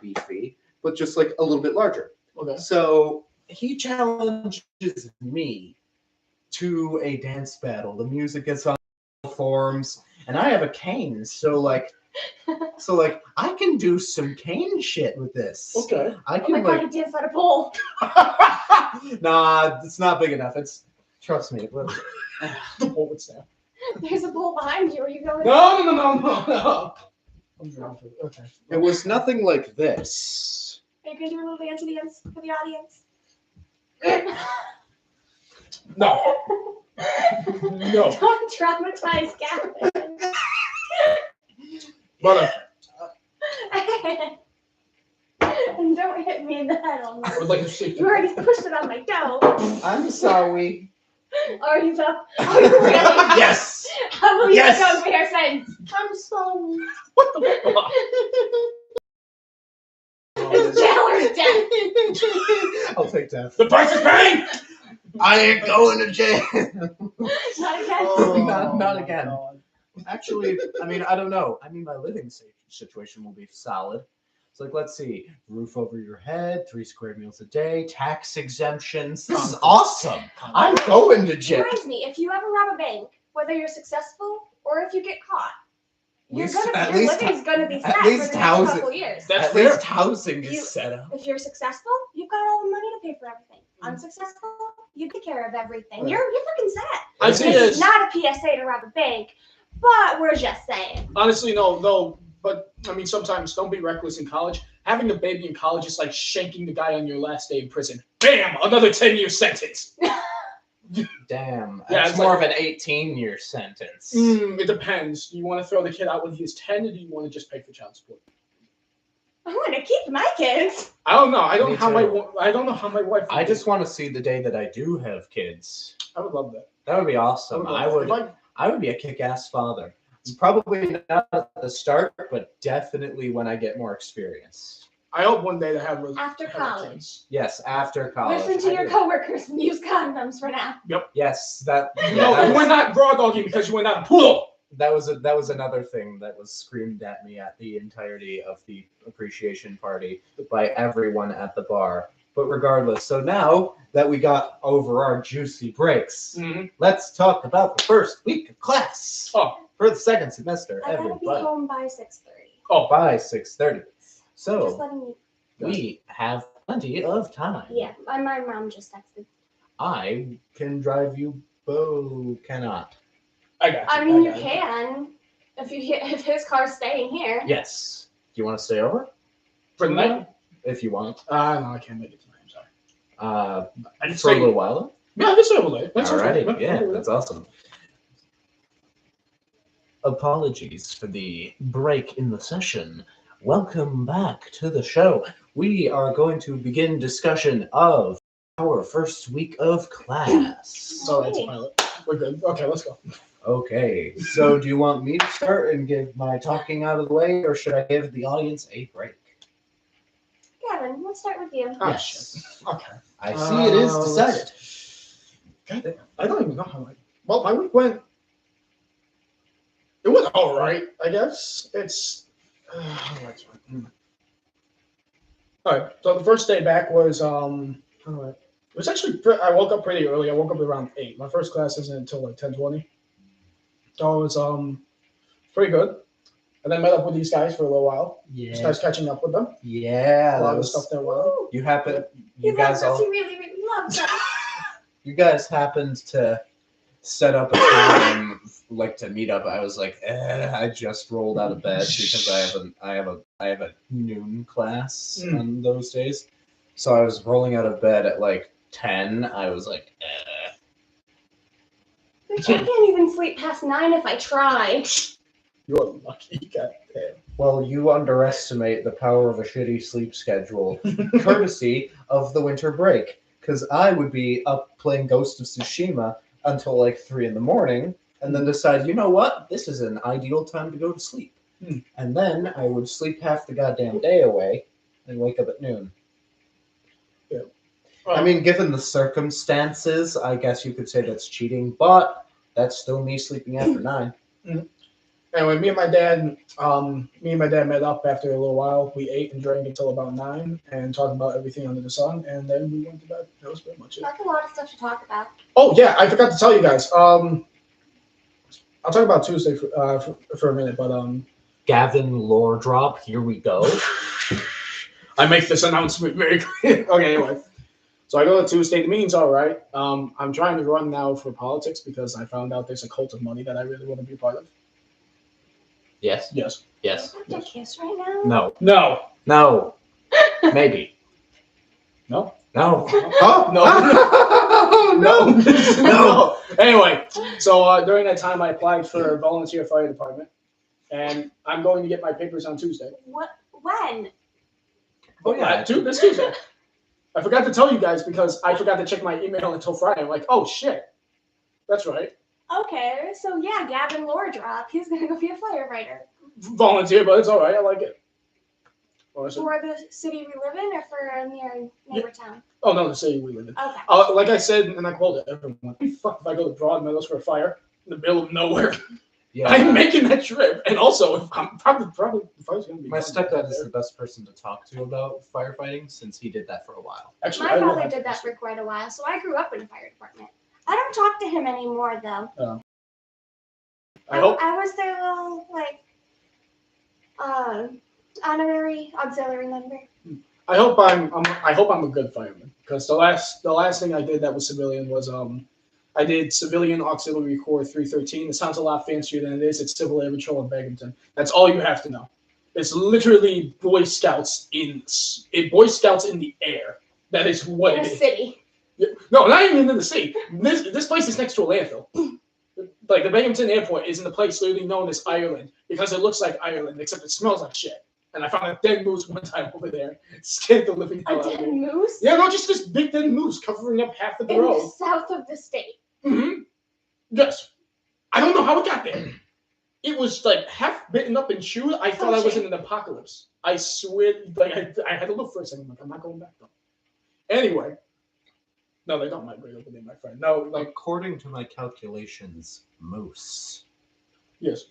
beefy, but just like a little bit larger. Okay. So he challenges me to a dance battle. The music gets on forms, and I have a cane, so like I can do some cane shit with this. Okay. I Oh can my god, like he danced at a pole. nah, it's not big enough. It's trust me. The pole would snap. There's a pole behind you. Are you going? No. I'm drunk. Okay. It was nothing like this. Are you gonna do a little dance for the audience? No. No. Don't traumatize Gavin. Brother, And don't hit me in the head on I that. would like to see. You already pushed it on my toe. I'm sorry. Are you so? Are you really? Yes. How will you Yes. go for your friends? I'm sorry. What the fuck? It's jail or death. I'll take death. The price is paying. I ain't going to jail. Not again. Oh, Not again. God. Actually, I mean, I don't know. I mean, my living situation will be solid. So, like, let's see. Roof over your head, 3 square meals a day, tax exemptions. This is awesome. I'm going to jail. Reminds me, if you ever rob a bank, whether you're successful or if you get caught, your At living's gonna be set for the least next housing- couple years. That's At fair. least housing is You- set up. If you're successful, you've got all the money to pay for everything. Unsuccessful, you take care of everything. You're fucking set. I see it It's as not a PSA to rob a bank, but we're just saying. honestly no. But I mean, sometimes don't be reckless in college. Having a baby in college is like shanking the guy on your last day in prison. Bam! Another 10-year sentence. Damn. Yeah, That's it's more like- of an 18-year sentence. It depends. Do you want to throw the kid out when he's 10, or do you want to just pay for child support? I want to keep my kids. I don't know. I don't Me know how too. I don't know how my wife. I just want to see the day that I do have kids. I would love that. That would be awesome. love I that. would. If I would be a kick-ass father. Probably not at the start, but definitely when I get more experience. I hope one day to have After have college. kids. Yes, after college. Listen to I your do. coworkers and use condoms for now. Yes, that. Yeah, No, that you was- were not raw dogging because you were not a poodle. That was another thing that was screamed at me at the entirety of the appreciation party by everyone at the bar. But regardless, so now that we got over our juicy breaks, let's talk about the first week of class Oh. for the second semester. I gotta be Everybody home by 6:30. by 6:30. Just So letting you. we have plenty of time. Yeah, my mom just texted. I can drive you. Bo cannot. I got you. I mean, you got can if his car's staying here. Yes. Do you want to stay over? For the night? If you want. No, I can't make it tonight. I'm sorry. I can For a stay. little while. Yeah, I can stay over late. That's okay. Alrighty, yeah, that's awesome. Apologies for the break in the session. Welcome back to the show. We are going to begin discussion of our first week of class. Oh, that's a pilot. We're good. Okay, let's go. Okay, so do you want me to start and get my talking out of the way, or should I give the audience a break? Gavin, let's start with you. Oh, Yes. shit. Okay. I see it is decided. God damn, I don't even know how I. Well, my week went. It went all right, I guess. It's. That's fine. All right. So the first day back was all right. It was actually. I woke up pretty early. I woke up around 8. My first class isn't until like 10:20. So it was pretty good. And then met up with these guys for a little while. Yeah. Just started catching up with them. Yeah, A lot that of was stuff there. Well, Ooh, you happen. he You guys loves us. all. He really, really loves us. You guys happened to set up a time like to meet up. I was like, I just rolled out of bed because I have a noon class on those days. So I was rolling out of bed at like 10. I was like, Bitch, I can't even sleep past 9 if I try. you're lucky. Goddamn. well, you underestimate the power of a shitty sleep schedule, courtesy of the winter break. Because I would be up playing Ghost of Tsushima until like 3 in the morning, and then decide, you know what, this is an ideal time to go to sleep. And then I would sleep half the goddamn day away and wake up at noon. I mean, given the circumstances, I guess you could say that's cheating, but that's still me sleeping after 9. Anyway, me and my dad met up after a little while. We ate and drank until about 9 and talked about everything under the sun, and then we went to bed. That was pretty much it. That's a lot of stuff to talk about. Oh yeah, I forgot to tell you guys. I'll talk about Tuesday for a minute, but Gavin lore drop. Here we go. I make this announcement very clear. Okay, anyway. So I go to Tuesday. The meeting's all right. I'm trying to run now for politics because I found out there's a cult of money that I really want to be part of. Yes. Yes. Yes. Do I have to kiss right now? No. No. No. Maybe. No. No. Huh? No. No. No. Anyway, so during that time, I applied for volunteer fire department, and I'm going to get my papers on Tuesday. What? When? Oh yeah. This Tuesday. I forgot to tell you guys because I forgot to check my email until Friday. I'm like, oh shit, that's right. Okay, so yeah, Gavin lore drop. He's gonna go be a firefighter. Volunteer, but it's all right. I like it. For the city we live in, or for a near neighbor town? Oh no, the city we live in. Okay. Like I said, and I quoted everyone. Fuck if I go to Broadmeadows for a fire in the middle of nowhere. Yeah. I'm making that trip, and also I'm probably the fire's gonna be. My done stepdad is there. the best person to talk to about firefighting since he did that for a while. Actually, My I will father have did to- that for quite a while, so I grew up in a fire department. I don't talk to him anymore, though. I hope. I was their little, honorary auxiliary member. I hope I'm a good fireman because the last thing I did that was civilian was I did Civilian Auxiliary Corps 313. It sounds a lot fancier than it is. It's Civil Air Patrol in Binghamton. That's all you have to know. It's literally Boy Scouts in the air. That is what In it a is. city. No, not even in the city. This place is next to a landfill. Like the Binghamton Airport is in the place literally known as Ireland because it looks like Ireland, except it smells like shit. And I found a dead moose one time over there. It scared the living hell A out of dead me. moose? Yeah, no, just this big dead moose covering up half of the In road. the south of the state. Mm-hmm. Yes. I don't know how it got there. It was like half bitten up and chewed. I thought I was in an apocalypse. I swear, like I had to look for a second. I'm like, I'm not going back though. Anyway. No, they don't migrate over there, my friend. No, like According to my calculations, moose. yes.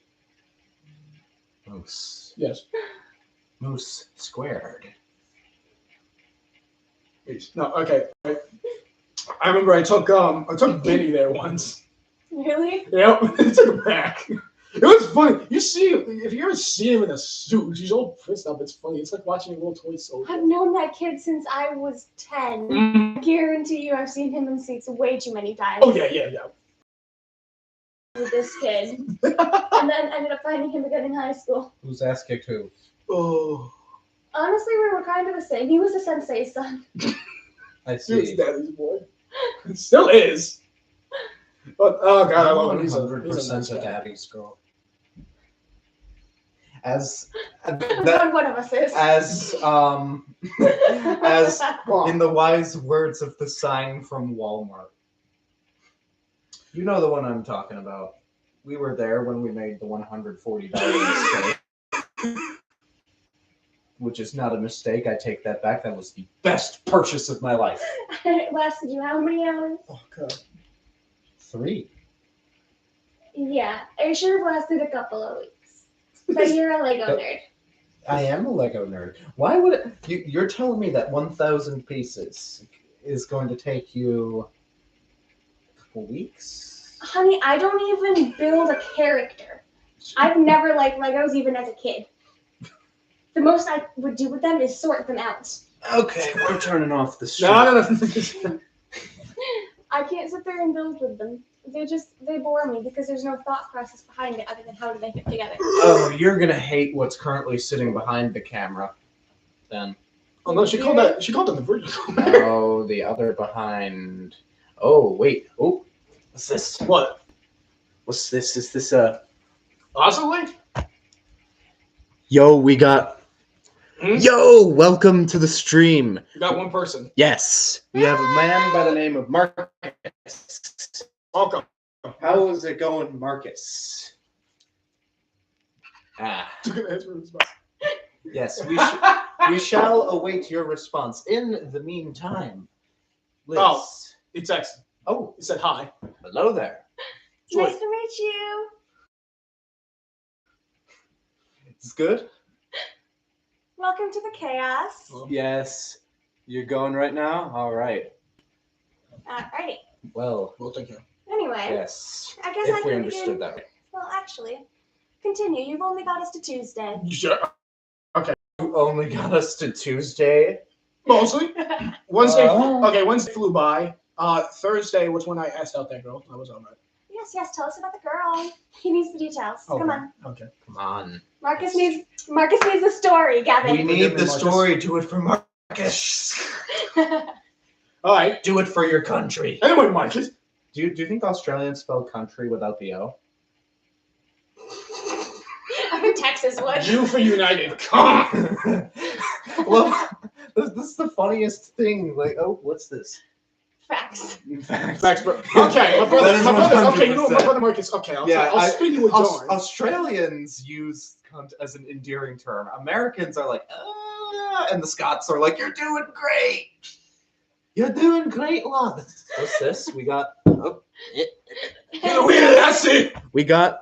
Moose. Yes. Moose squared. Yes. No, okay. I remember I took Benny there once. Really? Yep, I took him back. It was funny. You see, if you ever see him in a suit, he's all pissed up. It's funny. It's like watching a little toy soldier. I've known that kid since I was 10. Mm. I guarantee you I've seen him in suits way too many times. Oh yeah. With this kid. And then ended up finding him again in high school. Who's ass kicked who? Oh, Honestly, we were kind of the same. He was a sensei's son. I he was see. daddy's boy. Still is. But oh god, I love him. He's a 100% nice a guy. daddy's girl. As One of us is. as in the wise words of the sign from Walmart. You know the one I'm talking about. We were there when we made the $140 mistake. Which is not a mistake. I take that back. That was the best purchase of my life. It lasted you how many hours? Oh god. 3. Yeah, it should have lasted a couple of weeks. But you're a Lego nerd. I am a Lego nerd. Why would it? You're telling me that 1,000 pieces is going to take you a couple weeks? Honey, I don't even build a character. I've never liked Legos even as a kid. The most I would do with them is sort them out. Okay, we're turning off the stream. No. I can't sit there and build with them. They bore me because there's no thought process behind it other than how do they fit together. Oh, you're gonna hate what's currently sitting behind the camera. Then. Oh no, she called it the virgin. Oh, the other behind. Oh, wait. Oh, what's this? What? What's this? Is this a? Possibly? Yo, we got. Hmm? Yo, welcome to the stream. You got one person. Yes, we have a man by the name of Marcus. Welcome. How is it going, Marcus? Ah, yes, we shall await your response. In the meantime, Liz. Oh. He texted. Oh, He said hi. hello there. Nice to meet you. It's good? Welcome to the chaos. Yes. You're going right now? All right. Alrighty. Well, We'll take care. Anyway, yes. I guess I If we can understood begin. that right. Well, actually, continue. You've only got us to Tuesday. Sure. You only got us to Tuesday? Mostly. Wednesday. Oh. Okay, Wednesday flew by. Thursday was when I asked out that girl. I was all right. Yes. Tell us about the girl. He needs the details. Come on. Okay. Come on. Marcus needs the story, Gavin. We need the Marcus. story. Do it for Marcus. All right. Do it for your country. Anyway, Marcus. Do you think Australians spell country without the O? I think Texas would. You for United. Well, this is the funniest thing. Like, oh, what's this? Facts. Facts, bro. Okay, my brother. That is My brother. Okay, you know what, my 100%. brother Marcus. Okay, I'll spin you with yarn. Australians use cunt as an endearing term. Americans are like, and the Scots are like, you're doing great. You're doing great, lad. What's this? We got. Oh, That's it. we got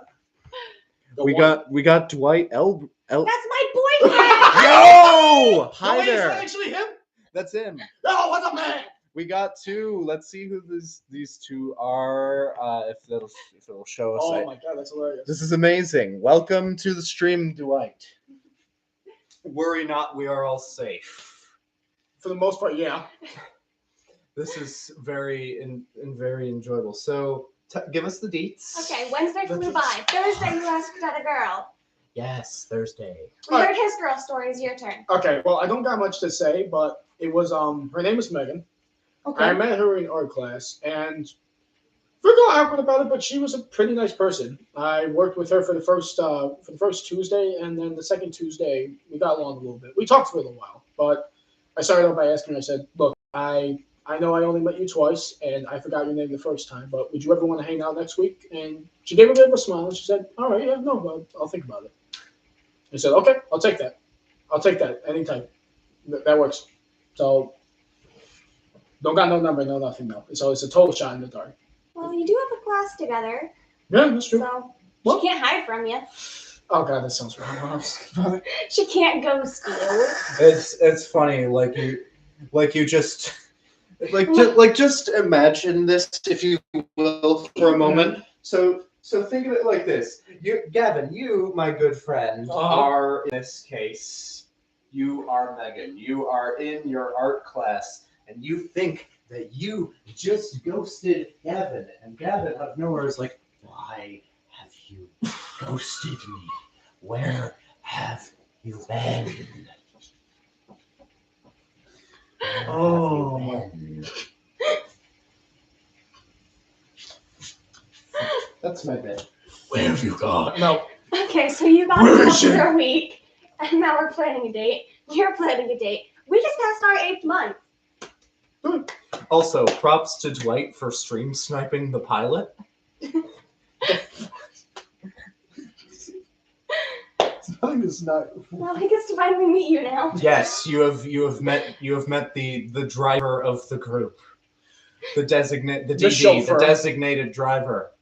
Dwight L. That's my boyfriend. Yo! Hi No, wait, is there. that actually him? That's him. Oh, what's up, man? We got two. Let's see who these two are. If it'll show us. Oh my god, that's hilarious. This is amazing. Welcome to the stream, Dwight. Worry not, we are all safe. For the most part, yeah. This is very very enjoyable. So, give us the deets. Okay, Wednesday flew by. Thursday, you asked out a girl. Yes, Thursday. We heard his girl stories. Your turn. Okay, well, I don't got much to say, but it was her name is Megan. Okay. I met her in art class, and we're going awkward about it, but she was a pretty nice person. I worked with her for the first Tuesday, and then the second Tuesday we got along a little bit. We talked for a little while, but I started off by asking her. I said, "Look, I know I only met you twice, and I forgot your name the first time, but would you ever want to hang out next week?" And she gave a bit of a smile, and she said, "All right, yeah, no, but I'll think about it." I said, "Okay, I'll take that. I'll take that anytime. That works." So. Don't got no number, no nothing, no. So it's a total shot in the dark. Well, you do have a class together, Yeah, that's true. so What? she can't hide from you. Oh god, that sounds wrong. She can't ghost you. It's funny, just imagine this, if you will, for a moment. So think of it like this. Gavin, you, my good friend, are in this case. You are Megan. You are in your art class, and you think that you just ghosted Gavin, and Gavin out of nowhere is like, "Why have you ghosted me? Where have you been?" Oh, That's my bit. where have you gone? No. Okay, so you got Where a is she? for a week, and now we're planning a date. You're planning a date. We just passed our 8th month. Also, props to Dwight for stream sniping the pilot. It's not. Well, he gets to finally meet you now. Yes, you have met the driver of the group, the DD, chauffeur. the designated driver.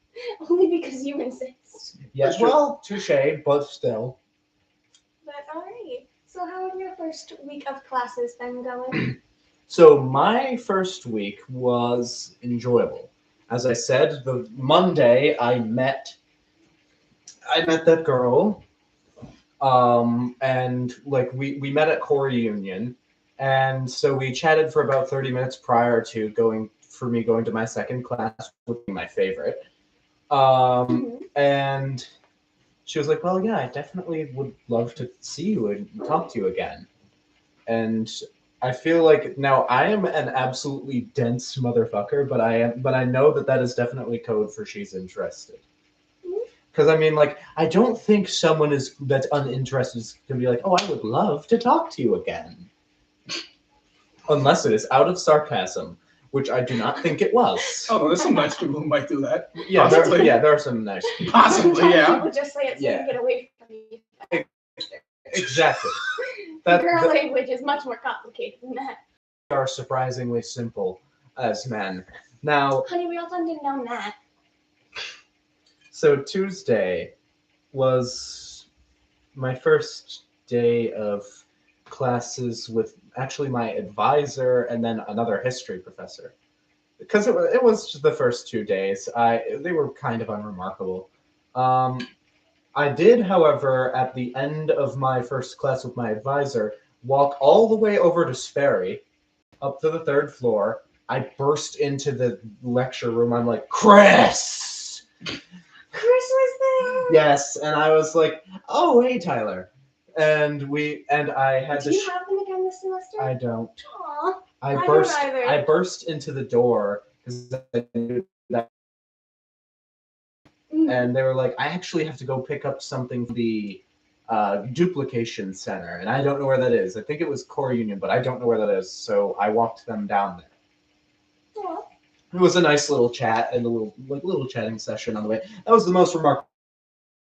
Only because you insist. Yes, That's true. well, touche, but still. But alright. So how have your first week of classes been going? So my first week was enjoyable. As I said, the Monday I met that girl. And like we met at core reunion, and so we chatted for about 30 minutes prior to going to my second class, which was my favorite. And she was like, "Well, yeah, I definitely would love to see you and talk to you again." And I feel like now I am an absolutely dense motherfucker, but I know that is definitely code for she's interested. Because I mean, like, I don't think someone that's uninterested is gonna be like, "Oh, I would love to talk to you again," unless it is out of sarcasm, which I do not think it was. Oh, there's some nice people who might do that. Yeah, possibly. there are some nice people. Possibly, Sometimes yeah. people just say it so Yeah. you get away from you. Exactly. Girl language is much more complicated than that. We are surprisingly simple as men. Now, Honey, we all didn't know that. so Tuesday was my first day of classes with actually my advisor and then another history professor. Because it was just the first 2 days, they were kind of unremarkable. I did, however, at the end of my first class with my advisor, walk all the way over to Sperry, up to the third floor. I burst into the lecture room. I'm like, Chris! Chris was there. Yes, and I was like, oh, hey, Tyler. And I had Do you have them again this semester? I don't. Aw. I I burst. don't either. I burst into the door because I knew that, and they were like, "I actually have to go pick up something from the duplication center, and I don't know where that is. I think it was Core Union, but I don't know where that is." So I walked them down there. Aw. It was a nice little chat and a little chatting session on the way. That was the most remarkable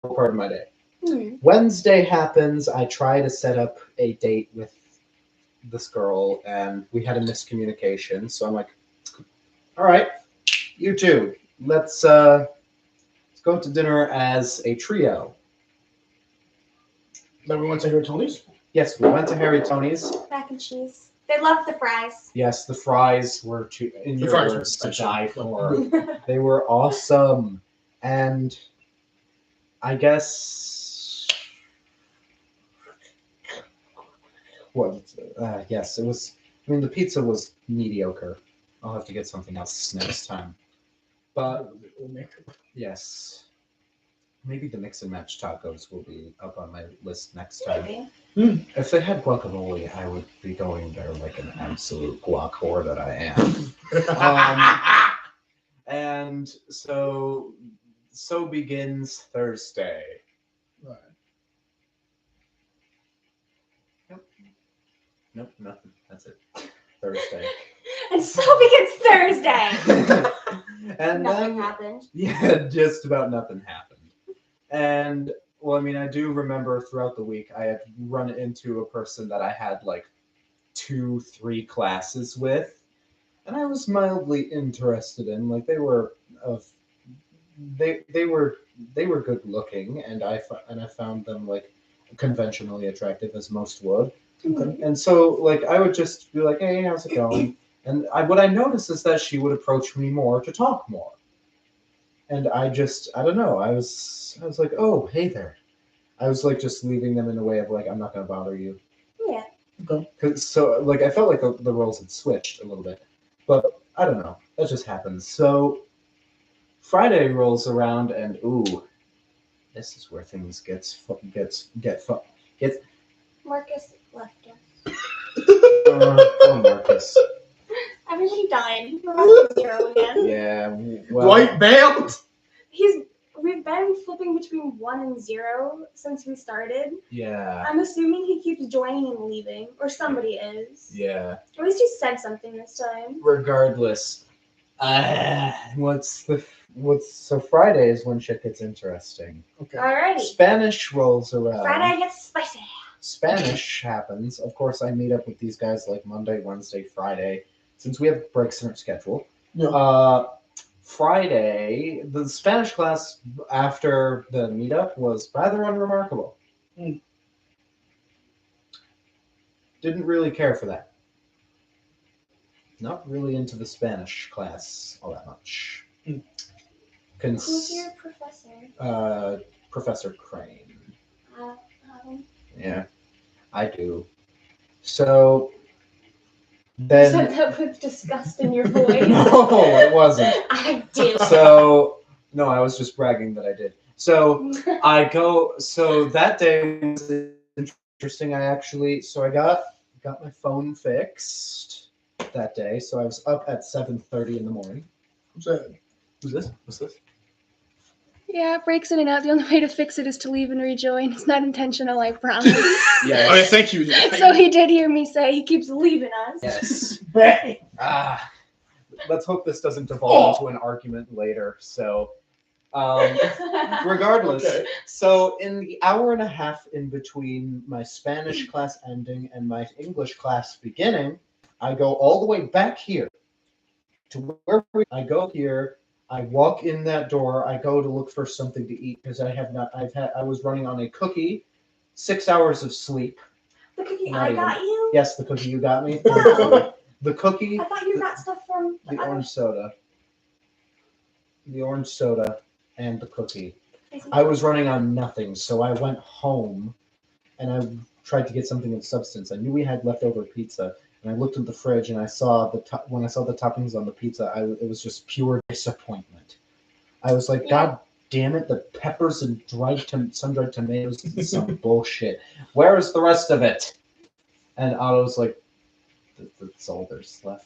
part of my day. Wednesday happens. I try to set up a date with this girl, and we had a miscommunication. So I'm like, all right, you two, let's go out to dinner as a trio. Then we went to hear Tony's. Yes, we went to Harry Tony's. Mac and cheese. They loved the fries. Yes, the fries were in your fries were words, to special. die for. They were awesome, and I guess yes, it was. I mean, the pizza was mediocre. I'll have to get something else next time. But yes, maybe the mix and match tacos will be up on my list next time. Maybe. If they had guacamole, I would be going there like an absolute guac whore that I am. And so begins Thursday. Right. Nope, nothing. That's it. Thursday. And so begins Thursday. And Nothing then, happened. yeah, just about nothing happened. And well, I mean, I do remember throughout the week I had run into a person that I had like 2-3 classes with, and I was mildly interested in. Like they were good looking, and I found them like conventionally attractive, as most would. Mhm. And so like I would just be like, hey, how's it going? And what I noticed is that she would approach me more to talk more. And I don't know. I was like, oh, hey there. I was like just leaving them in a way of like, I'm not gonna bother you. Yeah. Okay. So like I felt like the roles had switched a little bit, but I don't know. That just happens. So Friday rolls around, and ooh, this is where things get fun. Marcus left us. Oh, Marcus. Everybody died. We're back to 0 again. Yeah. Well, Dwight bailed. We've been flipping between 1 and 0 since we started. yeah. I'm assuming he keeps joining and leaving, or somebody is. Yeah. At least he said something this time. Regardless, so Friday is when shit gets interesting. Okay. Alrighty. Spanish rolls around. Friday gets spicy. Spanish happens. Of course, I meet up with these guys like Monday, Wednesday, Friday, since we have breaks in our schedule. Yeah. Friday, the Spanish class after the meetup was rather unremarkable. Didn't really care for that. Not really into the Spanish class all that much. Who's your professor? Professor Crane. Um, Yeah, I do. So you then said that with disgust in your voice. no, it wasn't. I do. So no, I was just bragging that I did. So I go. So that day was interesting. I got my phone fixed that day. So I was up at 7:30 in the morning. Who's that? Who's this? What's this? Yeah, it breaks in and out. The only way to fix it is to leave and rejoin. It's not intentional, I promise. Yes. Oh, yeah, thank you. So he did hear me say he keeps leaving us. Yes. Hey. Let's hope this doesn't devolve into an argument later. So, regardless, Okay. so in the hour and a half in between my Spanish class ending and my English class beginning, I go all the way back here to I go here. I walk in that door. I go to look for something to eat because I was running on a cookie 6 hours of sleep. The cookie Not I even. got you? Yes, the cookie you got me. No. The cookie, I thought you got stuff from the orange soda. The orange soda and the cookie. I was running on nothing, so I went home and I tried to get something of substance. I knew we had leftover pizza, and I looked at the fridge and I saw when I saw the toppings on the pizza, it was just pure disappointment. I was like, God damn it, the peppers and sun-dried tomatoes is some bullshit. Where is the rest of it? And Otto's like, that's all there's left.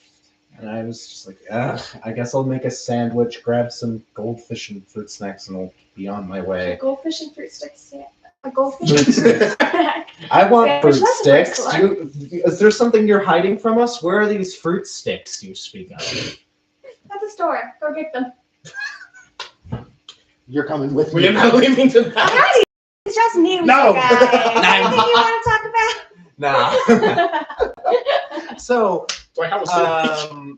And I was just like, ugh, I guess I'll make a sandwich, grab some goldfish and fruit snacks, and I'll be on my way. Goldfish and fruit sticks. Yeah. A goldfish and fruit snack. I want Yeah, fruit that's a nice sticks. one. Is there something you're hiding from us? Where are these fruit sticks you speak of? At the store. Go get them. You're coming with We are me. not leaving tonight. Alrighty. It's just me, No. guys. Anything you want to talk Nah. about? So, Do I have a suit?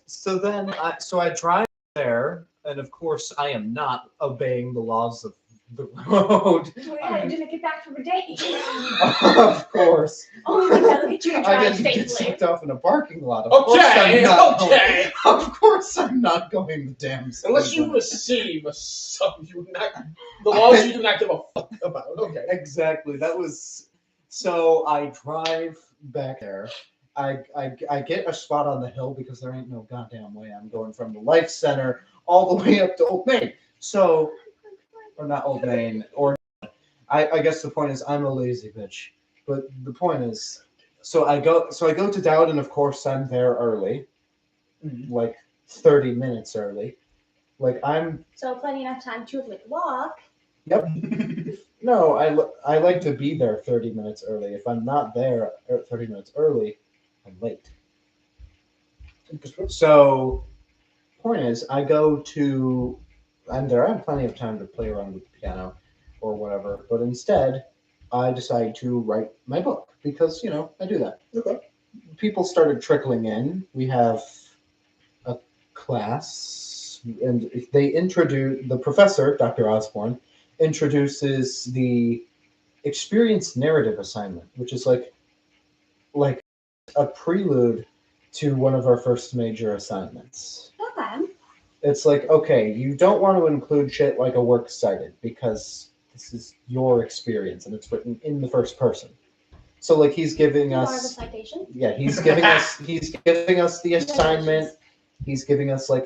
so then, I drive there, and of course, I am not obeying the laws of the road. Yeah, you didn't get back from a date. Of course. Only because look at you I drive didn't get safely. sucked off in a parking lot. Of course Okay, I'm not okay. Going, of course I'm not going the damn speed Unless you limit. receive a sub, you do not. The laws you do not give a fuck about. Okay. Exactly. That was. So I drive back there. I get a spot on the hill because there ain't no goddamn way I'm going from the Life Center all the way up to Old Main. So, or not Old Main, or I guess the point is I'm a lazy bitch. But the point is, so I go to Dowd, and of course I'm there early, like 30 minutes early. Like I'm. So plenty enough time to like walk. Yep. No, I like to be there 30 minutes early. If I'm not there 30 minutes early, I'm late. So, point is, I'm there. I have plenty of time to play around with the piano or whatever. But instead, I decide to write my book because, I do that. Okay. People started trickling in. We have a class, and the professor, Dr. Osborne, introduces the experience narrative assignment, which is like a prelude to one of our first major assignments. Okay. It's like, okay, you don't want to include shit like a works cited because this is your experience and it's written in the first person. So like he's giving You are the us citation. yeah, he's giving us the assignment. He's giving us like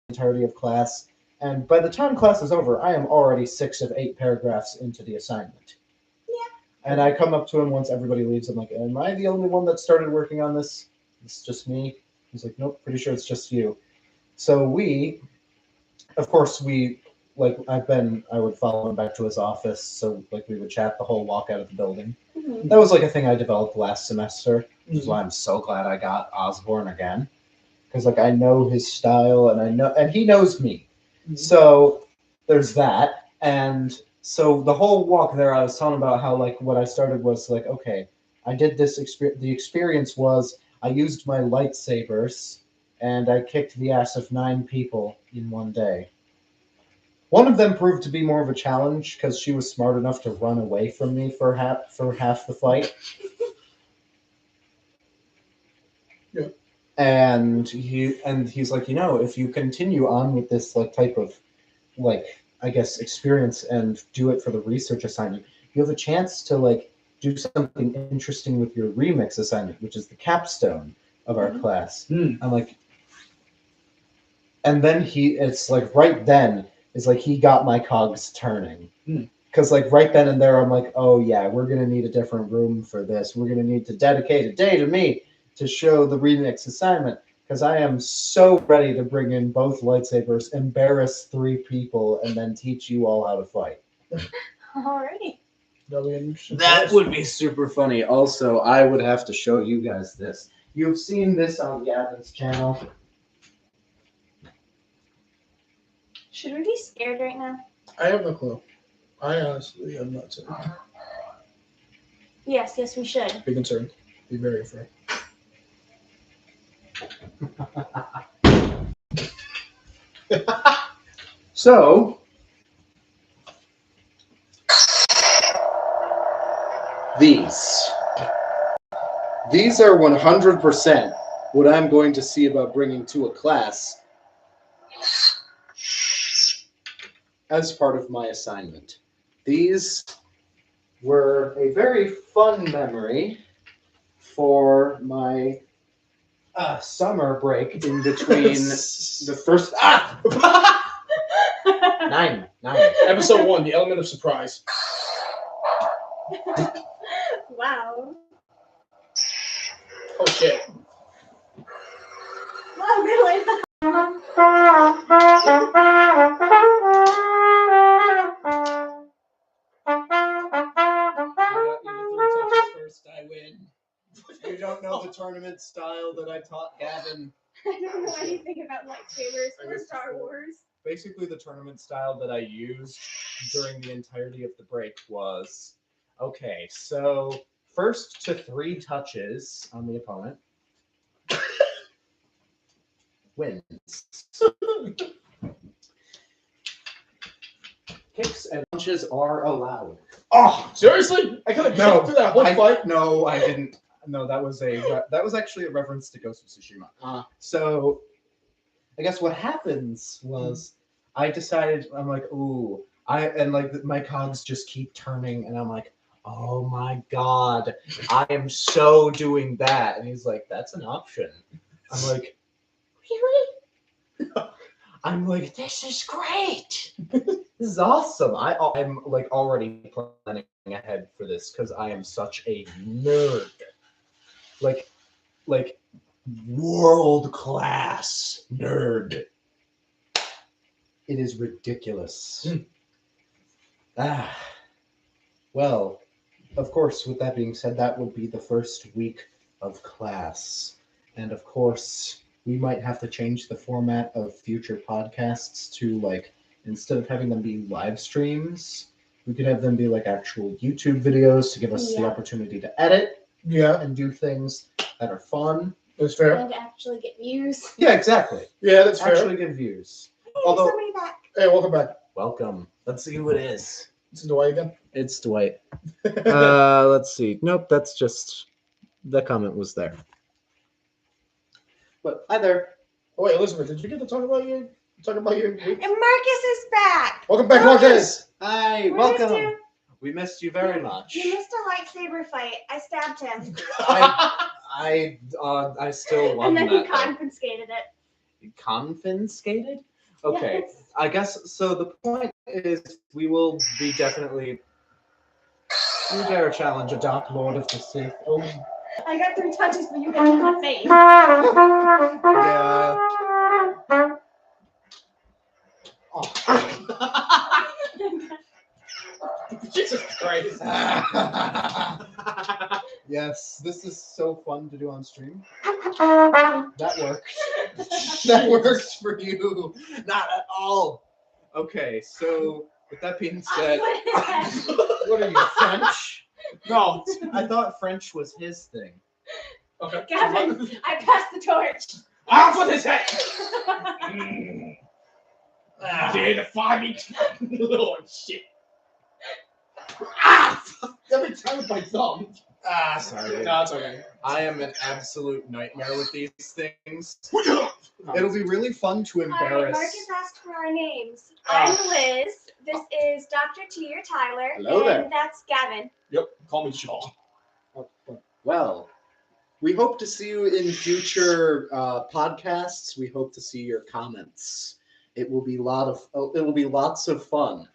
the entirety of class. And by the time class is over, I am already 6 of 8 paragraphs into the assignment. Yeah. And I come up to him once everybody leaves. I'm like, am I the only one that started working on this? It's just me. He's like, nope, pretty sure it's just you. So I would follow him back to his office. So like we would chat the whole walk out of the building. Mm-hmm. That was like a thing I developed last semester, which is why I'm so glad I got Osborne again. Because like I know his style and he knows me. So there's that. And so the whole walk there, I was telling about how like what I started was like, okay, I did this experience. The experience was I used my lightsabers and I kicked the ass of 9 people in one day. One of them proved to be more of a challenge because she was smart enough to run away from me for half the fight. Yeah. And he's like, if you continue on with this like type of like I guess experience and do it for the research assignment, you have a chance to like do something interesting with your remix assignment, which is the capstone of our class. I'm like, and then it's like right then is like he got my cogs turning. Because like right then and there, I'm like, oh yeah, we're gonna need a different room for this. We're gonna need to dedicate a day to me to show the remix assignment. Because I am so ready to bring in both lightsabers, embarrass 3 people, and then teach you all how to fight. Alrighty. That would be super funny. Also, I would have to show you guys this. You've seen this on Gavin's channel. Should we be scared right now? I have no clue. I honestly am not certain. Yes, we should. Be concerned. Be very afraid. So, These are 100% what I'm going to see about bringing to a class as part of my assignment. These were a very fun memory for my summer break in between the first nine. Episode 1, the element of surprise. Wow. Oh shit. Wow, really? First, I win. You don't know the tournament style that I taught Gavin. I don't know anything about lightsabers or Star Wars. Basically, the tournament style that I used during the entirety of the break was, okay, so first to 3 touches on the opponent wins. Kicks and punches are allowed. Oh, seriously? I could have No, jumped through that whole fight. No, I didn't. No, that was actually a reference to Ghost of Tsushima. So, I guess what happens was I decided, I'm like, ooh, my cogs just keep turning, and I'm like, oh my god, I am so doing that. And he's like, that's an option. I'm like, really? I'm like, this is great. This is awesome. I'm like already planning ahead for this because I am such a nerd. Like world class nerd. It is ridiculous. Well, of course, with that being said, that would be the first week of class. And of course, we might have to change the format of future podcasts to, like, instead of having them be live streams, we could have them be like actual YouTube videos to give us the opportunity to edit and do things that are fun. That's fair. And actually get views. Yeah, exactly. Yeah, that's fair. Actually get views. Hey, Although- somebody back. Hey, welcome back. Welcome. Let's see who it is. This is Dwight again. It's Dwight. Let's see. Nope, that's just the comment was there. But hi there. Oh wait, Elizabeth, did you get to talk about your week? And Marcus is back. Welcome back, Marcus. Hi, We welcome. missed you. We missed you very much. You missed a lightsaber fight. I stabbed him. I still won And then he that. confiscated it. Confiscated? Okay. Yes. I guess so. The point is, we will be definitely. You dare challenge a Dark Lord of the Sith? Oh, I got 3 touches, but you got in the face. yeah. Jesus Christ. Yes, this is so fun to do on stream. That worked. That works for you. Not at all. Okay, so with that being said, what are you, French? No. I thought French was his thing. Okay. Gavin, I passed the torch. Off with his head. Did the foggy little shit. Every time with my thumb. Sorry. No, it's okay. I am an absolute nightmare with these things. It'll be really fun to Hi, embarrass. Marcus asked for our names. I'm Liz. This is Dr.T or Tyler. Hello and there. that's Gavin. Yep. Call me Shaw. Well, we hope to see you in future podcasts. We hope to see your comments. It will be lots of fun.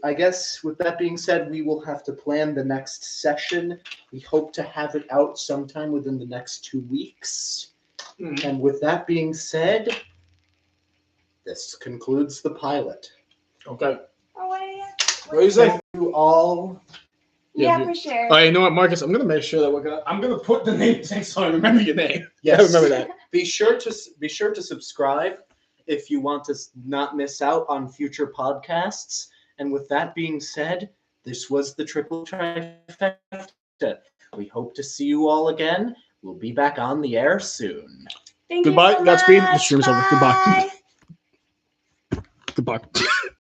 I guess with that being said, we will have to plan the next session. We hope to have it out sometime within the next 2 weeks. And with that being said, this concludes the pilot. Okay. Oh, what are you? What do you say? Thank you all. Yeah, for sure. Oh, you know what, Marcus? I'm gonna make sure that I'm gonna put the names next so I remember your name. Yes. I remember that. Be sure to subscribe if you want to not miss out on future podcasts. And with that being said, this was the Triple Trifecta. We hope to see you all again. We'll be back on the air soon. Thank Goodbye. you so Godspeed. The much. stream's over. Goodbye. Bye. Goodbye.